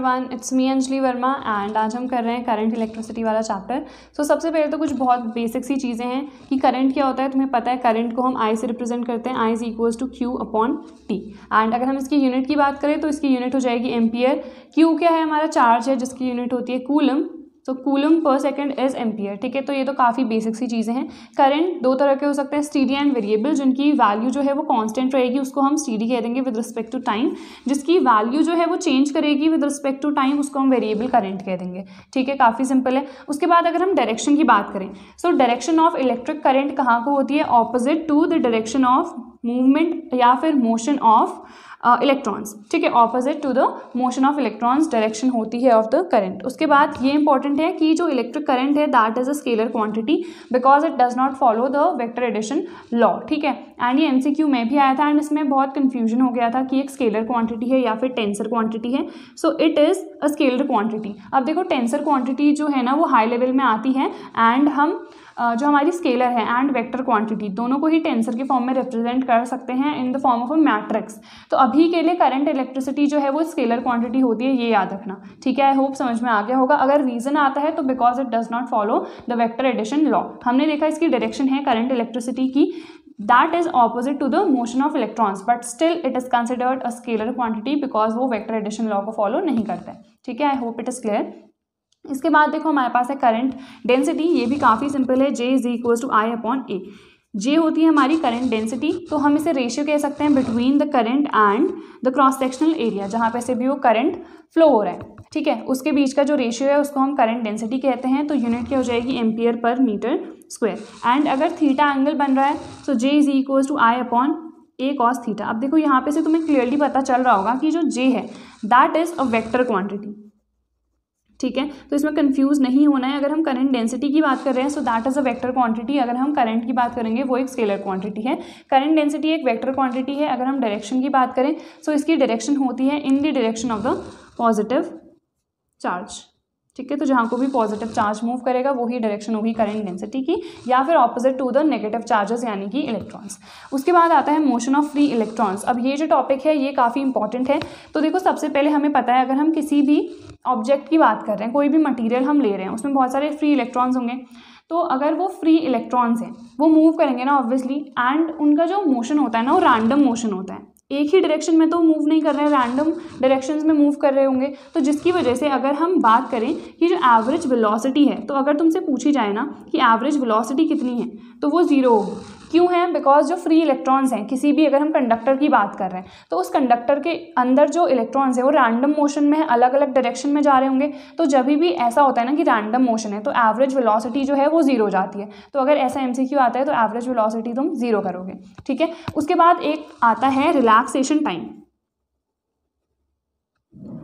Everyone, it's me Anjali Verma and आज हम कर रहे हैं करंट इलेक्ट्रिसिटी वाला चैप्टर। सो सबसे पहले तो कुछ बहुत बेसिक सी चीज़ें हैं कि करंट क्या होता है। तुम्हें पता है करंट को हम आई से रिप्रेजेंट करते हैं, I is equals to Q upon T. And अगर हम इसकी यूनिट की बात करें तो इसकी यूनिट हो जाएगी एम्पियर। क्यू क्या है, हमारा चार्ज है जिसकी यूनिट होती है कूलम। तो coulomb per second is ampere. ठीक है, तो ये तो काफ़ी बेसिक सी चीज़ें हैं। करंट दो तरह के हो सकते हैं, स्टीडी एंड वेरिएबल। जिनकी वैल्यू जो है वो कांस्टेंट रहेगी उसको हम स्टीडी कह देंगे विद रिस्पेक्ट टू टाइम। जिसकी वैल्यू जो है वो चेंज करेगी विद रिस्पेक्ट टू टाइम उसको हम वेरिएबल करंट कह देंगे। ठीक है, काफ़ी सिंपल है। उसके बाद अगर हम डायरेक्शन की बात करें, so direction of electric current कहाँ को होती है, opposite to the direction of movement या फिर मोशन ऑफ इलेक्ट्रॉन्स। ठीक है, opposite to the motion of electrons direction होती है ऑफ द करंट। उसके बाद ये इंपॉर्टेंट है कि जो इलेक्ट्रिक करंट है that is a scalar quantity because it does not follow the vector addition law. ठीक है, एंड ये एमसीक्यू में भी आया था एंड इसमें बहुत कंफ्यूजन हो गया था कि एक स्केलर क्वांटिटी है या फिर टेंसर क्वांटिटी है। So it is a scalar quantity. अब देखो टेंसर क्वांटिटी जो है ना वो हाई लेवल में आती है एंड हम जो हमारी स्केलर है एंड वेक्टर क्वांटिटी दोनों को ही टेंसर के फॉर्म में रिप्रेजेंट कर सकते हैं in the form of a matrix. तो अभी के लिए करंट इलेक्ट्रिसिटी जो है वो स्केलर क्वांटिटी होती है, ये याद रखना। ठीक है, आई होप समझ में आ गया होगा। अगर रीजन आता है तो because it does not follow the vector addition law. हमने देखा इसकी डायरेक्शन है करंट इलेक्ट्रिसिटी की that is opposite to the motion of electrons, but still it is considered a scalar quantity because वो वेक्टर एडिशन लॉ को फॉलो नहीं करता है। ठीक है, I hope it is clear. इसके बाद देखो हमारे पास है करंट डेंसिटी। ये भी काफ़ी सिंपल है, J is equals to I upon A. J होती है हमारी करंट डेंसिटी, तो हम इसे रेशियो कह सकते हैं between the current and the cross sectional area, जहाँ पे से भी वो करंट फ्लो हो रहा है। ठीक है, उसके बीच का जो रेशियो है उसको हम करंट डेंसिटी कहते हैं। तो यूनिट क्या हो जाएगी, एम्पियर पर मीटर स्क्वायर। एंड अगर थीटा एंगल बन रहा है तो J is equals to I upon A cos theta. अब देखो यहाँ पे से तुम्हें क्लियरली पता चल रहा होगा कि जो जे है that is a vector quantity. ठीक है, तो इसमें कंफ्यूज नहीं होना है। अगर हम करंट डेंसिटी की बात कर रहे हैं सो that is a vector quantity. अगर हम करंट की बात करेंगे वो एक स्केलर क्वांटिटी है। करंट डेंसिटी एक वेक्टर क्वांटिटी है। अगर हम डायरेक्शन की बात करें सो इसकी डायरेक्शन होती है in the direction of the positive charge. ठीक है, तो जहाँ को भी पॉजिटिव चार्ज मूव करेगा वही डायरेक्शन होगी करंट डेंसिटी की, या फिर opposite to the negative charges यानी कि इलेक्ट्रॉन्स। उसके बाद आता है मोशन ऑफ फ्री इलेक्ट्रॉन्स। अब ये जो टॉपिक है ये काफ़ी इंपॉर्टेंट है। तो देखो सबसे पहले हमें पता है अगर हम किसी भी ऑब्जेक्ट की बात कर रहे हैं, कोई भी मटेरियल हम ले रहे हैं, उसमें बहुत सारे फ्री इलेक्ट्रॉन्स होंगे। तो अगर वो फ्री इलेक्ट्रॉन्स हैं वो मूव करेंगे ना ऑब्वियसली, एंड उनका जो मोशन होता है ना वो रैंडम मोशन होता है। एक ही डायरेक्शन में तो मूव नहीं कर रहे हैं, रैंडम डायरेक्शंस में मूव कर रहे होंगे। तो जिसकी वजह से अगर हम बात करें कि जो एवरेज वेलोसिटी है, तो अगर तुमसे पूछी जाए ना कि एवरेज वेलोसिटी कितनी है तो वो ज़ीरो होगी। क्यों है, बिकॉज जो फ्री इलेक्ट्रॉन्स हैं, किसी भी अगर हम कंडक्टर की बात कर रहे हैं तो उस कंडक्टर के अंदर जो इलेक्ट्रॉन्स हैं वो रैंडम मोशन में है, अलग अलग डायरेक्शन में जा रहे होंगे। तो जब भी ऐसा होता है ना कि रैंडम मोशन है तो एवरेज वेलोसिटी जो है वो जीरो हो जाती है। तो अगर ऐसा एमसीक्यू आता है तो एवरेज वेलोसिटी तुम जीरो करोगे। ठीक है, उसके बाद एक आता है रिलैक्सेशन टाइम।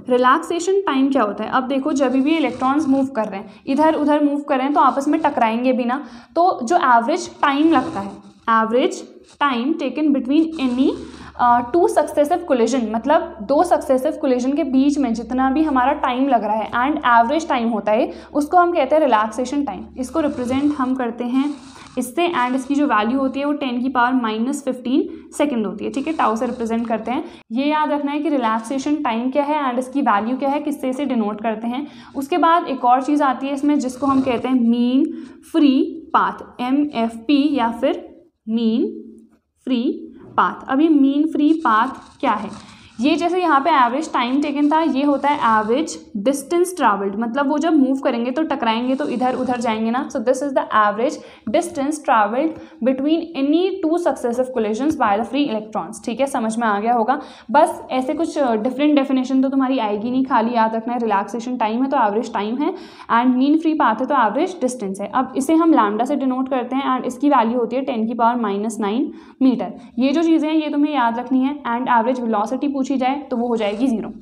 रिलैक्सेशन टाइम क्या होता है, अब देखो जब भी इलेक्ट्रॉन्स मूव कर रहे हैं, इधर उधर मूव कर रहे हैं तो आपस में टकराएंगे भी ना, तो जो एवरेज टाइम लगता है, average time taken between any two successive collision, मतलब दो सक्सेसिव कोलिजन के बीच में जितना भी हमारा टाइम लग रहा है एंड एवरेज टाइम होता है, उसको हम कहते हैं रिलैक्सेशन टाइम। इसको रिप्रेजेंट हम करते हैं इससे, एंड इसकी जो वैल्यू होती है वो 10⁻⁻15 सेकंड होती है। ठीक है, टाउ से रिप्रेजेंट करते हैं। ये याद रखना है कि रिलैक्सेशन टाइम क्या है एंड इसकी वैल्यू क्या है, किससे इसे डिनोट करते हैं। उसके बाद एक और चीज़ आती है इसमें जिसको हम कहते हैं मीन फ्री पाथ, MFP या फिर मीन फ्री पाथ। अभी मीन फ्री पाथ क्या है, ये जैसे यहाँ पे एवरेज टाइम टेकन था, ये होता है एवरेज डिस्टेंस ट्रैवल्ड, मतलब वो जब मूव करेंगे तो टकराएंगे तो इधर उधर जाएंगे ना। सो this is the average distance travelled between any two successive collisions by the free electrons. ठीक है, समझ में आ गया होगा। बस ऐसे कुछ डिफरेंट डेफिनेशन तो तुम्हारी आएगी नहीं, खाली याद रखना है रिलैक्सेशन टाइम है तो एवरेज टाइम है, एंड मीन फ्री पाथ है तो एवरेज डिस्टेंस है। अब इसे हम लैम्डा से डिनोट करते हैं एंड इसकी वैल्यू होती है 10⁻⁹ मीटर। ये जो चीज़ें हैं ये तुम्हें याद रखनी है। एंड एवरेज वेलोसिटी पूछी जाए तो वो हो जाएगी जीरो।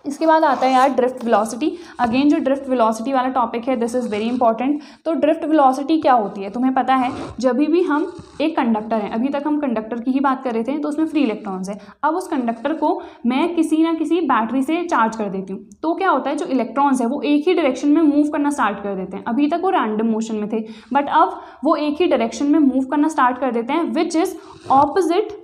इसके बाद आता है यार ड्रिफ्ट वेलोसिटी। अगेन जो ड्रिफ्ट वेलोसिटी वाला टॉपिक है दिस इज़ वेरी इंपॉर्टेंट। तो ड्रिफ्ट वेलोसिटी क्या होती है, तुम्हें पता है जब भी हम एक कंडक्टर है, अभी तक हम कंडक्टर की ही बात कर रहे थे, तो उसमें फ्री इलेक्ट्रॉन्स है। अब उस कंडक्टर को मैं किसी ना किसी बैटरी से चार्ज कर देती हूँ, तो क्या होता है जो इलेक्ट्रॉन्स है वो एक ही डायरेक्शन में मूव करना स्टार्ट कर देते हैं। अभी तक वो रैंडम मोशन में थे, बट अब वो एक ही डायरेक्शन में मूव करना स्टार्ट कर देते हैं which is opposite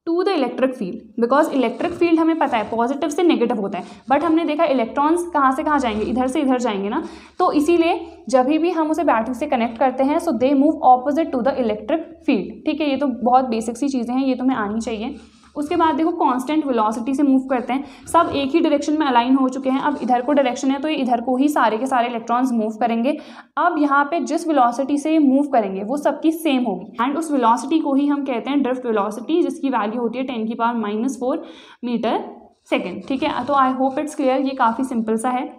to the electric field, because electric field हमें पता है पॉजिटिव से नेगेटिव होता है, बट हमने देखा इलेक्ट्रॉन्स कहाँ से कहाँ जाएंगे, इधर से इधर जाएंगे ना, तो इसीलिए जब भी हम उसे बैटरी से कनेक्ट करते हैं so they move opposite to the electric field. ठीक है, ये तो बहुत बेसिक सी चीज़ें हैं, ये तुम्हें आनी चाहिए। उसके बाद देखो कांस्टेंट वेलोसिटी से मूव करते हैं, सब एक ही डायरेक्शन में अलाइन हो चुके हैं, अब इधर को डायरेक्शन है तो ये इधर को ही सारे के सारे इलेक्ट्रॉन्स मूव करेंगे। अब यहाँ पे जिस वेलोसिटी से मूव करेंगे वो सबकी सेम होगी एंड उस वेलोसिटी को ही हम कहते हैं ड्रिफ्ट वेलोसिटी, जिसकी वैल्यू होती है 10⁻⁻⁴ मीटर सेकेंड। ठीक है, तो आई होप इट्स क्लियर, ये काफ़ी सिंपल सा है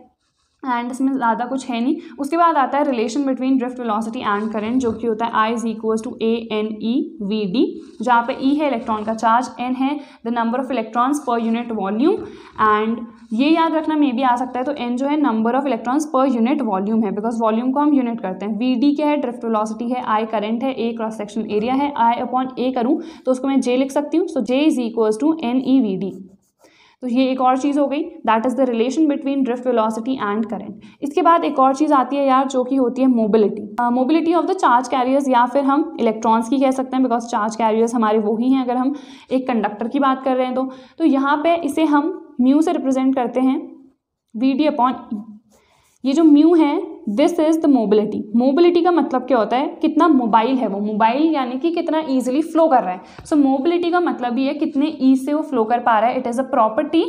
एंड इसमें ज़्यादा कुछ है नहीं। उसके बाद आता है relation between drift velocity and current, जो कि होता है I = ANE/VD, जहाँ पे E है इलेक्ट्रॉन का चार्ज, N है the number of electrons per unit volume, and ये याद रखना मे भी आ सकता है, तो N जो है number of electrons per unit volume है, बिकॉज वॉल्यूम को हम यूनिट करते हैं। VD क्या है, ड्रिफ्ट वेलोसिटी है, I करंट है, A क्रॉस सेक्शन एरिया है, I/A करूँ तो उसको मैं J लिख सकती हूँ, सो J = NEVD। तो ये एक और चीज़ हो गई, that is the relation between drift velocity and current. इसके बाद एक और चीज़ आती है यार, जो कि होती है mobility, mobility of the charge carriers, या फिर हम इलेक्ट्रॉन्स की कह सकते हैं, बिकॉज चार्ज कैरियर्स हमारे वही हैं अगर हम एक कंडक्टर की बात कर रहे हैं तो यहाँ पे इसे हम म्यू से रिप्रेजेंट करते हैं, VD/E। ये जो म्यू है this is the mobility. Mobility का मतलब क्या होता है, कितना मोबाइल है वो, मोबाइल यानी कि कितना ईजिली फ्लो कर रहा है। सो मोबिलिटी का मतलब ये है कितने ईज से वो फ्लो कर पा रहा है। It is a property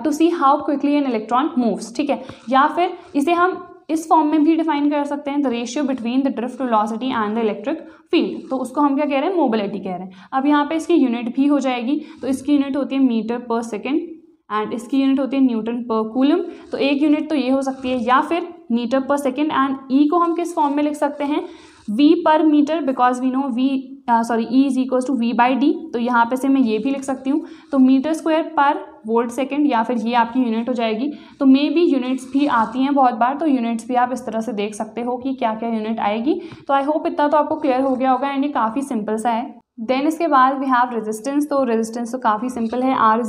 to see how quickly an electron moves. ठीक है, या फिर इसे हम इस फॉर्म में भी डिफाइन कर सकते हैं, the ratio between the drift velocity and the electric field, तो उसको हम क्या कह रहे हैं, मोबिलिटी कह रहे हैं। अब यहाँ पे इसकी यूनिट भी हो जाएगी, तो इसकी यूनिट होती है मीटर पर सेकेंड एंड इसकी यूनिट होती है न्यूटन पर कूलम। तो एक यूनिट तो ये हो सकती है, या फिर मीटर पर सेकेंड, एंड ई को हम किस फॉर्म में लिख सकते हैं, V पर meter, because we know E = V/D, तो यहाँ पे से मैं ये भी लिख सकती हूँ, तो मीटर स्क्वायर पर वोल्ट सेकेंड, या फिर ये आपकी यूनिट हो जाएगी। तो मे बी यूनिट्स भी आती हैं बहुत बार, तो यूनिट्स भी आप इस तरह से देख सकते हो कि क्या क्या यूनिट आएगी। तो आई होप इतना तो आपको क्लियर हो गया होगा एंड ये काफ़ी सिंपल सा है। देन इसके बाद वी हैव रेजिस्टेंस, तो रेजिस्टेंस तो काफ़ी सिंपल है, R =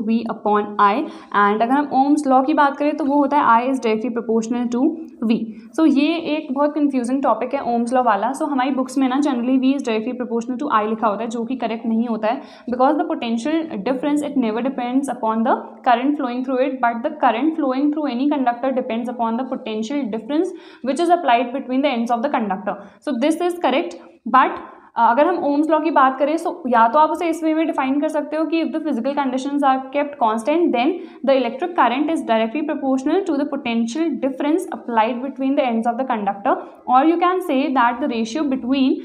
V/I, एंड अगर हम ओम्स लॉ की बात करें तो वो होता है I is directly proportional to V। सो ये एक बहुत कंफ्यूजिंग टॉपिक है ओम्स लॉ वाला। सो हमारी बुक्स में ना generally V is directly proportional to I लिखा होता है, जो कि करेक्ट नहीं होता है, because the potential difference it never depends upon the current flowing through it, but the current flowing through any conductor depends upon the potential difference which is applied between the ends of the conductor. So this is correct, but अगर हम Ohm's law की बात करें तो या तो आप उसे इस वे में डिफाइन कर सकते हो कि if the physical conditions are kept constant then the electric current is directly proportional to the potential difference applied between the ends of the conductor, और you can say that the ratio between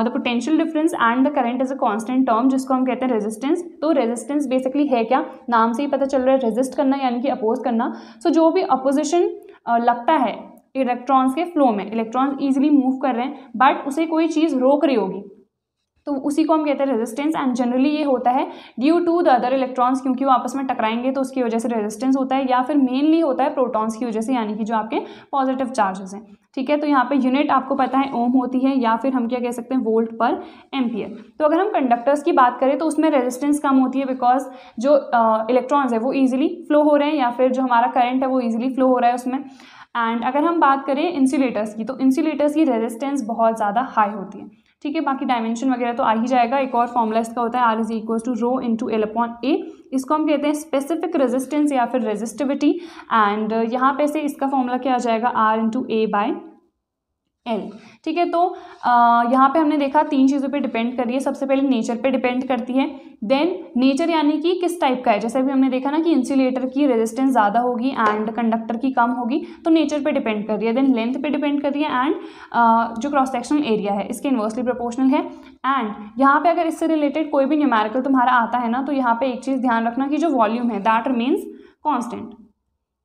the potential difference and the current is a constant term, जिसको हम कहते हैं resistance. तो resistance basically है क्या, नाम से ही पता चल रहा है, रेजिस्ट करना यानी कि अपोज करना। सो जो भी अपोजिशन लगता है इलेक्ट्रॉन्स के फ्लो में, इलेक्ट्रॉन्स ईजिली मूव कर रहे हैं बट उसे कोई चीज़ रोक रही होगी, तो उसी को हम कहते हैं रेजिस्टेंस। एंड जनरली ये होता है due to the other electrons, क्योंकि वो आपस में टकराएंगे तो उसकी वजह से रेजिस्टेंस होता है, या फिर मेनली होता है प्रोटॉन्स की वजह से, यानी कि जो आपके पॉजिटिव चार्जेस हैं। ठीक है, तो यहाँ पे यूनिट आपको पता है ओम होती है, या फिर हम क्या कह सकते हैं वोल्ट पर एम्पियर। तो अगर हम कंडक्टर्स की बात करें तो उसमें रेजिस्टेंस कम होती है, बिकॉज जो इलेक्ट्रॉन्स है वो ईजिली फ्लो हो रहे हैं, या फिर जो हमारा करंट है वो ईजिली फ्लो हो रहा है उसमें। एंड अगर हम बात करें इंसुलेटर्स की, तो इंसुलेटर्स की रेजिस्टेंस बहुत ज़्यादा हाई होती है। ठीक है, बाकी डायमेंशन वगैरह तो आ ही जाएगा। एक और फॉर्मूला इसका होता है R = ρ×L/A, इसको हम कहते हैं स्पेसिफिक रेजिस्टेंस या फिर रेजिस्टिविटी, एंड यहाँ पे से इसका फॉर्मूला क्या आ जाएगा R×A/L। ठीक है, तो यहाँ पे हमने देखा तीन चीज़ों पे डिपेंड कर रही है। सबसे पहले नेचर पे डिपेंड करती है, देन नेचर यानी कि किस टाइप का है, जैसे अभी हमने देखा ना कि इंसुलेटर की रेजिस्टेंस ज़्यादा होगी एंड कंडक्टर की कम होगी, तो नेचर पे डिपेंड कर रही है। देन लेंथ पे डिपेंड कर रही है, एंड जो क्रॉस सेक्शनल एरिया है इसके इन्वर्सली प्रोपोर्शनल है। एंड यहाँ पे अगर इससे रिलेटेड कोई भी न्यूमेरिकल तुम्हारा आता है ना, तो यहाँ पे एक चीज़ ध्यान रखना कि जो वॉल्यूम है दैट रिमेन्स कॉन्स्टेंट,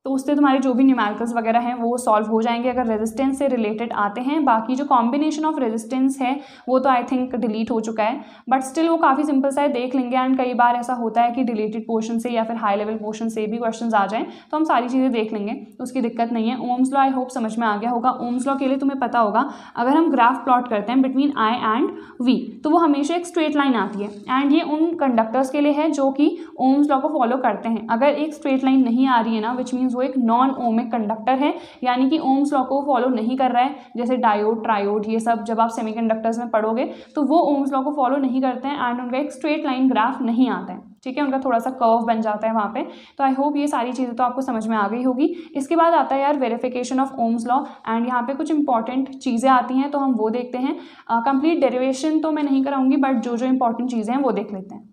तो उससे तुम्हारे जो भी न्यूमेरिकल्स वगैरह हैं वो सॉल्व हो जाएंगे अगर रेजिस्टेंस से रिलेटेड आते हैं। बाकी जो कॉम्बिनेशन ऑफ रेजिस्टेंस है वो तो आई थिंक डिलीट हो चुका है, बट स्टिल वो काफ़ी सिंपल सा है, देख लेंगे। एंड कई बार ऐसा होता है कि डिलीटेड पोर्शन से या फिर हाई लेवल पोर्शन से भी क्वेश्चंस आ जाएं, तो हम सारी चीज़ें देख लेंगे, उसकी दिक्कत नहीं है। ओम्स लॉ आई होप समझ में आ गया होगा। ओम्स लॉ के लिए तुम्हें पता होगा, अगर हम ग्राफ प्लॉट करते हैं बिटवीन I एंड V, तो वो हमेशा एक स्ट्रेट लाइन आती है, एंड ये उन कंडक्टर्स के लिए है जो कि ओम्स लॉ को फॉलो करते हैं। अगर एक स्ट्रेट लाइन नहीं आ रही है ना, विच मीन्स मीन्स वो एक नॉन ओमिक कंडक्टर है, यानी कि ओम्स लॉ को फॉलो नहीं कर रहा है। जैसे डायोड, ट्रायोड, ये सब जब आप सेमीकंडक्टर्स में पढ़ोगे तो वो ओम्स लॉ को फॉलो नहीं करते हैं एंड उनका एक स्ट्रेट लाइन ग्राफ नहीं आता है, ठीक है, उनका थोड़ा सा कर्व बन जाता है वहाँ पे। तो आई होप ये सारी चीज़ें तो आपको समझ में आ गई होगी। इसके बाद आता है यार verification of Ohm's law, and यहाँ पे कुछ इंपॉर्टेंट चीज़ें आती हैं तो हम वो देखते हैं। कंप्लीट डेरिवेशन तो मैं नहीं कराऊंगी, बट जो जो इंपॉर्टेंट चीज़ें हैं वो देख लेते हैं।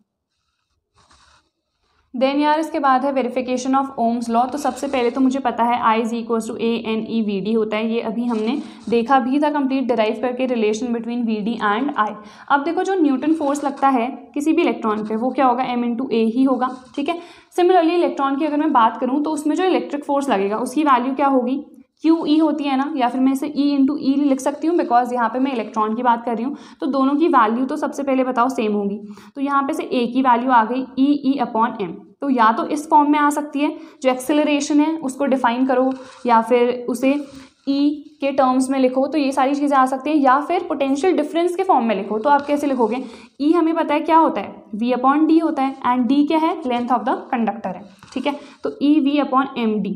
देन यार इसके बाद है वेरिफिकेशन ऑफ ओम्स लॉ। तो सबसे पहले तो मुझे पता है I is equals to ANEVD होता है, ये अभी हमने देखा भी था कंप्लीट डिराइव करके relation between VD and I। अब देखो जो न्यूटन फोर्स लगता है किसी भी इलेक्ट्रॉन पे वो क्या होगा, M इंटू A ही होगा, ठीक है। सिमिलरली इलेक्ट्रॉन की अगर मैं बात करूँ तो उसमें जो इलेक्ट्रिक फोर्स लगेगा उसकी वैल्यू क्या होगी, QE होती है ना, या फिर मैं इसे E इंटू E लिख सकती हूँ बिकॉज यहाँ पे मैं इलेक्ट्रॉन की बात कर रही हूँ। तो दोनों की वैल्यू तो सबसे पहले बताओ सेम होगी, तो यहाँ पे से A की वैल्यू आ गई E अपॉन M। तो या तो इस फॉर्म में आ सकती है, जो एक्सेलरेशन है उसको डिफाइन करो, या फिर उसे E के टर्म्स में लिखो, तो ये सारी चीज़ें आ सकती हैं, या फिर पोटेंशियल डिफरेंस के फॉर्म में लिखो। तो आप कैसे लिखोगे, E हमें पता है क्या होता है, V अपॉन D होता है, एंड D क्या है, लेंथ ऑफ द कंडक्टर है, ठीक है। तो EV अपॉन MD,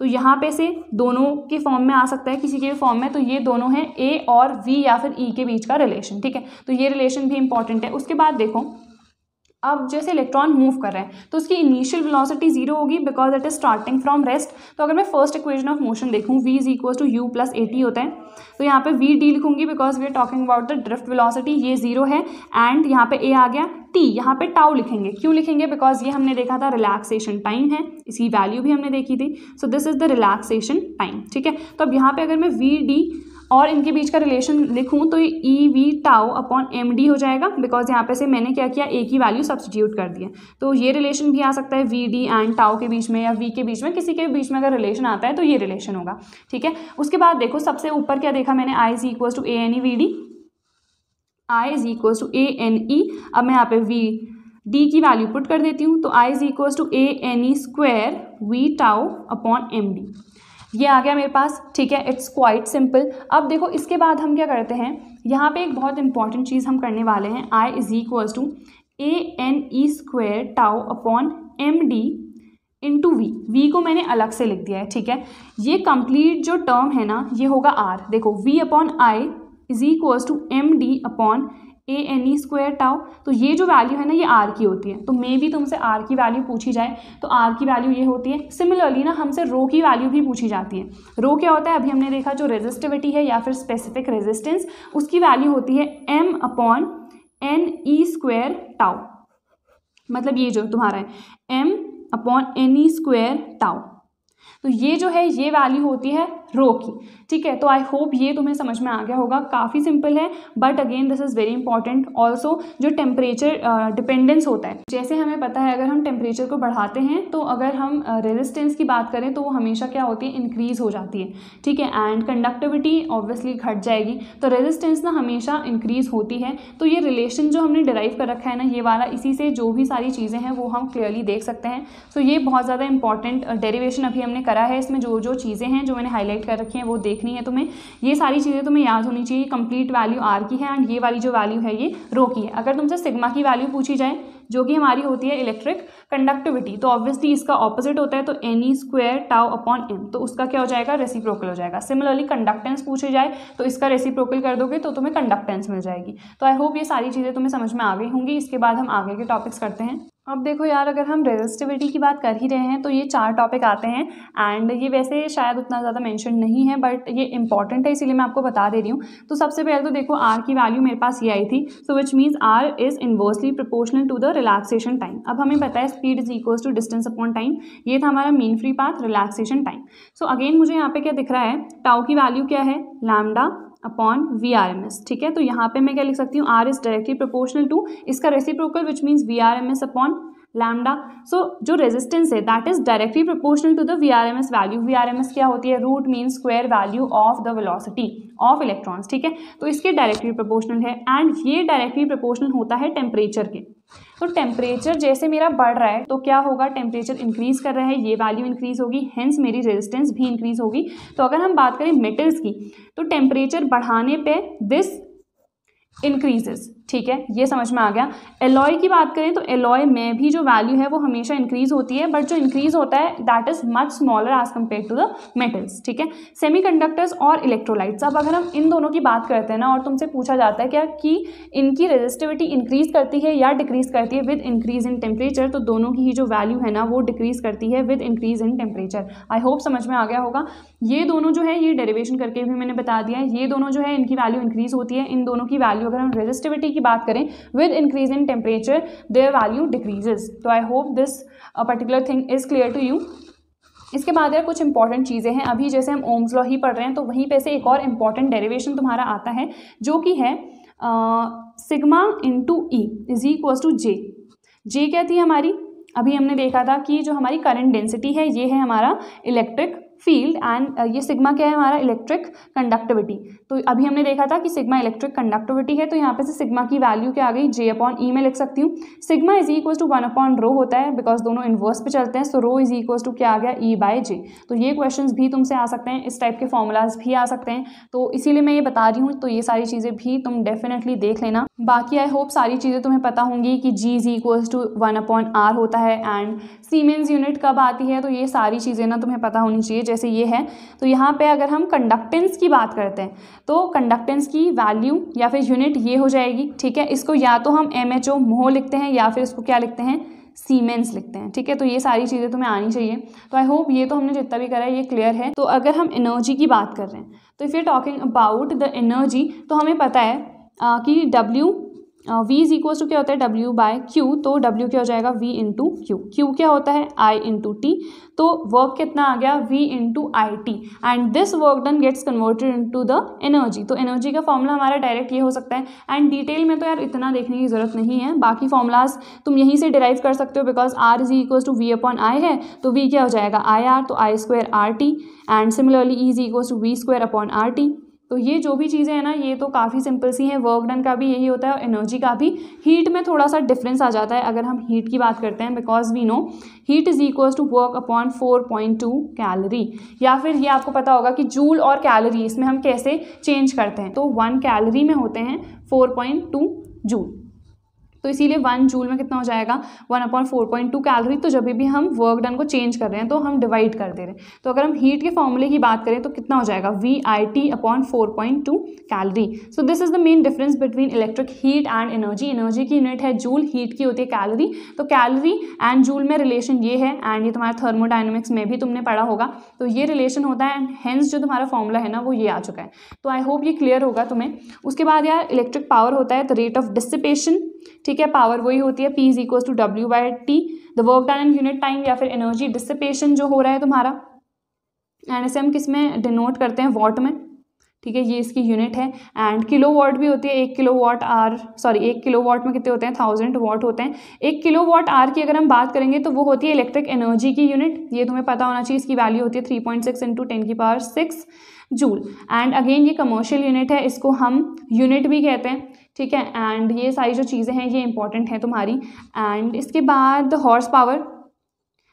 तो यहाँ पे से दोनों के फॉर्म में आ सकता है, किसी के भी फॉर्म में। तो ये दोनों हैं A और V या फिर E के बीच का रिलेशन, ठीक है। तो ये रिलेशन भी इंपॉर्टेंट है। उसके बाद देखो अब जैसे इलेक्ट्रॉन मूव कर रहे हैं तो उसकी इनिशियल वेलोसिटी जीरो होगी because it is starting from rest. तो अगर मैं फर्स्ट इक्वेशन ऑफ मोशन देखूँ V is equal to U plus AT होता है, तो यहाँ पे VD लिखूंगी because we are talking about the drift velocity, ये जीरो है। एंड यहाँ पे A आ गया, T यहाँ पे टाउ लिखेंगे, क्यों लिखेंगे, बिकॉज ये हमने देखा था रिलैक्सेशन टाइम है, इसकी वैल्यू भी हमने देखी थी। सो this is the relaxation time, ठीक है। तो अब यहाँ पे अगर मैं VD और इनके बीच का रिलेशन लिखूं तो ये EV टाउ अपॉन MD हो जाएगा, बिकॉज यहाँ पे से मैंने क्या किया, A की वैल्यू सब्स्टिट्यूट कर दी है। तो ये रिलेशन भी आ सकता है VD एंड टाउ के बीच में, या V के बीच में, किसी के बीच में अगर रिलेशन आता है तो ये रिलेशन होगा, ठीक है। उसके बाद देखो सबसे ऊपर क्या देखा मैंने, I is equal to ANEVD, I is equal to ANE। अब मैं यहाँ पे D की वैल्यू पुट कर देती हूँ, तो I is equal to ANE square V tau upon MD, ये आ गया मेरे पास, ठीक है। It's quite simple. अब देखो इसके बाद हम क्या करते हैं, यहाँ पे एक बहुत इंपॉर्टेंट चीज़ हम करने वाले हैं, I is equals to ANE square tau upon MD into V को मैंने अलग से लिख दिया है, ठीक है। ये कंप्लीट जो टर्म है ना ये होगा R। देखो V upon I is equals to MD upon ANE square tau, तो ये जो वैल्यू है ना ये R की होती है। तो मे भी तुमसे R की वैल्यू पूछी जाए तो R की वैल्यू ये होती है। सिमिलरली ना हमसे रो की वैल्यू भी पूछी जाती है। रो क्या होता है, अभी हमने देखा जो रेजिस्टिविटी है या फिर स्पेसिफिक रेजिस्टेंस, उसकी वैल्यू होती है M upon NE square tau, मतलब ये जो तुम्हारा है M upon NE square tau. तो ये जो है ये वैल्यू होती है रो की, ठीक है। तो आई होप ये तुम्हें समझ में आ गया होगा, काफ़ी सिंपल है, but again this is very important. Also जो टेम्परेचर डिपेंडेंस होता है, जैसे हमें पता है अगर हम टेम्परेचर को बढ़ाते हैं तो अगर हम रेजिस्टेंस की बात करें तो वो हमेशा क्या होती है, इंक्रीज़ हो जाती है, ठीक है। एंड कंडक्टिविटी ऑब्वियसली घट जाएगी, तो रेजिस्टेंस ना हमेशा इंक्रीज़ होती है। तो ये रिलेशन जो हमने डिराइव कर रखा है ना ये वाला, इसी से जो भी सारी चीज़ें हैं वो हम क्लियरली देख सकते हैं। सो ये बहुत ज़्यादा इंपॉर्टेंट डेरिवेशन अभी हमने करा है। इसमें जो जो चीज़ें हैं जो मैंने हाईलाइट कर रखी हैं वो देखनी है तुम्हें, ये सारी चीज़ें तुम्हें याद होनी चाहिए। कंप्लीट वैल्यू R की है एंड ये वाली जो वैल्यू है ये रो की है। अगर तुमसे सिग्मा की वैल्यू पूछी जाए जो कि हमारी होती है इलेक्ट्रिक कंडक्टिविटी, तो ऑब्वियसली इसका ऑपोजिट होता है, तो NE square tau upon M, तो उसका क्या हो जाएगा, रेसिप्रोकल हो जाएगा। सिमिलरली कंडक्टेंस पूछे जाए तो इसका रेसिप्रोकल कर दोगे तो तुम्हें कंडक्टेंस मिल जाएगी। तो आई होप ये सारी चीज़ें तुम्हें समझ में आ गई होंगी। इसके बाद हम आगे के टॉपिक्स करते हैं। अब देखो यार अगर हम रेजिस्टिविटी की बात कर ही रहे हैं तो ये 4 टॉपिक आते हैं एंड ये वैसे शायद उतना ज़्यादा मेंशन नहीं है बट ये इंपॉर्टेंट है इसीलिए मैं आपको बता दे रही हूँ। तो सबसे पहले तो देखो R की वैल्यू मेरे पास ये आई थी, so which means R is inversely proportional to the relaxation time. अब हमें पता है speed is equals to distance upon time, ये था हमारा mean free path relaxation time. So again मुझे यहाँ पे क्या दिख रहा है, टाउ की वैल्यू क्या है, लैम्डा अपॉन VRMS, ठीक है। तो यहाँ पे मैं क्या लिख सकती हूँ, R is directly proportional to इसका reciprocal which means VRMS upon lambda. So जो रेजिस्टेंस है that is directly proportional to the VRMS value. VRMS क्या होती है, root mean square value of the velocity of electrons, ठीक है। तो इसके डायरेक्टली प्रोपोर्शनल है एंड ये डायरेक्टली प्रोपोर्शनल होता है टेम्परेचर के। तो टेम्परेचर जैसे मेरा बढ़ रहा है तो क्या होगा, टेम्परेचर इंक्रीज कर रहा है, ये वैल्यू इंक्रीज होगी, हेंस मेरी रेजिस्टेंस भी इंक्रीज होगी। तो अगर हम बात करें मेटल्स की तो टेम्परेचर बढ़ाने पे दिस इंक्रीजेस, ठीक है, ये समझ में आ गया। एलॉय की बात करें तो एलॉय में भी जो वैल्यू है वो हमेशा इंक्रीज होती है, बट जो इंक्रीज होता है that is much smaller as compare to the metals, ठीक है। सेमीकंडक्टर्स और इलेक्ट्रोलाइट्स, अब अगर हम इन दोनों की बात करते हैं ना और तुमसे पूछा जाता है क्या कि इनकी रेजिस्टिविटी इंक्रीज करती है या डिक्रीज करती है विद इंक्रीज इन टेम्परेचर, तो दोनों की ही जो वैल्यू है ना वो डिक्रीज करती है with increase in temperature. I hope समझ में आ गया होगा। ये दोनों जो है ये डेरिवेशन करके भी मैंने बता दिया है, ये दोनों जो है इनकी वैल्यू इंक्रीज होती है, इन दोनों की वैल्यू अगर हम रेजिस्टिविटी की बात करें with increase in temperature their value decreases। तो I hope this particular thing is clear to you। इसके बाद यार कुछ इंपॉर्टेंट चीज़ें हैं, अभी जैसे हम ओम्स लॉ ही पढ़ रहे हैं तो वहीं पे से एक और इम्पॉर्टेंट डेरिवेशन तुम्हारा आता है जो कि है sigma into E is equals to J. J क्या थी हमारी, अभी हमने देखा था कि जो हमारी करंट डेंसिटी है ये है हमारा इलेक्ट्रिक फील्ड एंड ये सिग्मा क्या है हमारा इलेक्ट्रिक कंडक्टिविटी। तो अभी हमने देखा था कि सिग्मा इलेक्ट्रिक कंडक्टिविटी है, तो यहाँ पे से सिग्मा की वैल्यू क्या आ गई, जे अपॉन ई में लिख सकती हूँ। Sigma is equal to 1 upon rho होता है बिकॉज दोनों इन्वर्स पे चलते हैं, so rho is equal to क्या आ गया, ई बाय जे। तो ये क्वेश्चंस भी तुमसे आ सकते हैं, इस टाइप के फॉर्मूलाज भी आ सकते हैं, तो इसीलिए मैं ये बता रही हूँ। तो ये सारी चीज़ें भी तुम डेफिनेटली देख लेना। बाकी आई होप सारी चीज़ें तुम्हें पता होंगी कि G is equal to 1 upon R होता है एंड सीमेंस यूनिट कब आती है, तो ये सारी चीज़ें ना तुम्हें पता होनी चाहिए। जैसे ये है, तो यहाँ पे अगर हम कंडक्टेंस की बात करते हैं तो कंडक्टेंस की वैल्यू या फिर यूनिट ये हो जाएगी, ठीक है। इसको या तो हम MHO मोह लिखते हैं या फिर इसको क्या लिखते हैं, सीमेंस लिखते हैं, ठीक है। तो ये सारी चीज़ें तुम्हें आनी चाहिए। तो आई होप ये तो हमने जितना भी करा है ये क्लियर है। तो अगर हम एनर्जी की बात कर रहे हैं तो if you talking about the energy, तो हमें पता है कि W V is equals to क्या होता है, W बाय Q। तो W क्या हो जाएगा, V इंटू Q। Q क्या होता है, I इंटू T। तो वर्क कितना आ गया, V into IT and this work done gets converted into the energy. तो एनर्जी का फॉर्मूला हमारा डायरेक्ट ये हो सकता है एंड डिटेल में तो यार इतना देखने की जरूरत नहीं है, बाकी फॉर्मूलाज तुम यहीं से डिराइव कर सकते हो because R is equals to V upon I है, तो V क्या हो जाएगा IR, तो I square RT and similarly E is equals to V square upon RT। तो ये जो भी चीज़ें हैं ना ये तो काफ़ी सिंपल सी हैं। वर्क डन का भी यही होता है और एनर्जी का भी। हीट में थोड़ा सा डिफरेंस आ जाता है अगर हम हीट की बात करते हैं because we know heat is equals to work upon 4.2 calorie, या फिर ये आपको पता होगा कि जूल और कैलोरी इसमें हम कैसे चेंज करते हैं। तो 1 कैलोरी में होते हैं 4.2 जूल, तो इसीलिए 1 जूल में कितना हो जाएगा, 1 अपॉन 4.2 कैलोरी। तो जब भी हम वर्क डन को चेंज कर रहे हैं तो हम डिवाइड कर दे रहे हैं। तो अगर हम हीट के फॉर्मूले की बात करें तो कितना हो जाएगा, VIT upon 4.2 calorie. So this is the main difference between electric heat and energy. Energy की यूनिट है जूल, हीट की होती है कैलोरी। तो कैलोरी एंड जूल में रिलेशन ये है एंड ये तुम्हारा थर्मोडाइनमिक्स में भी तुमने पढ़ा होगा, तो ये रिलेशन होता है एंड हेंस जो तुम्हारा फॉर्मूला है ना वो ये आ चुका है। तो आई होप ये क्लियर होगा तुम्हें। उसके बाद यार इलेक्ट्रिक पावर होता है द रेट ऑफ डिसिपेशन, ठीक है। पावर वही होती है P is equal to W by T, the work done in unit time या फिर एनर्जी डिसिपेशन जो हो रहा है तुम्हारा, एंड इसे हम किस में डिनोट करते हैं, वॉट में, ठीक है। ये इसकी यूनिट है एंड किलो वॉट भी होती है। 1 किलोवाट में कितने होते हैं, 1000 वॉट होते हैं। 1 किलोवाट आर की अगर हम बात करेंगे तो वो होती है इलेक्ट्रिक एनर्जी की यूनिट, ये तुम्हें पता होना चाहिए। इसकी वैल्यू होती है 3.6 इंटू 10⁶ जूल एंड अगेन ये कमर्शियल यूनिट है, इसको हम यूनिट भी कहते हैं, ठीक है। एंड ये सारी जो चीज़ें हैं ये इंपॉर्टेंट है तुम्हारी। एंड इसके बाद हॉर्स पावर,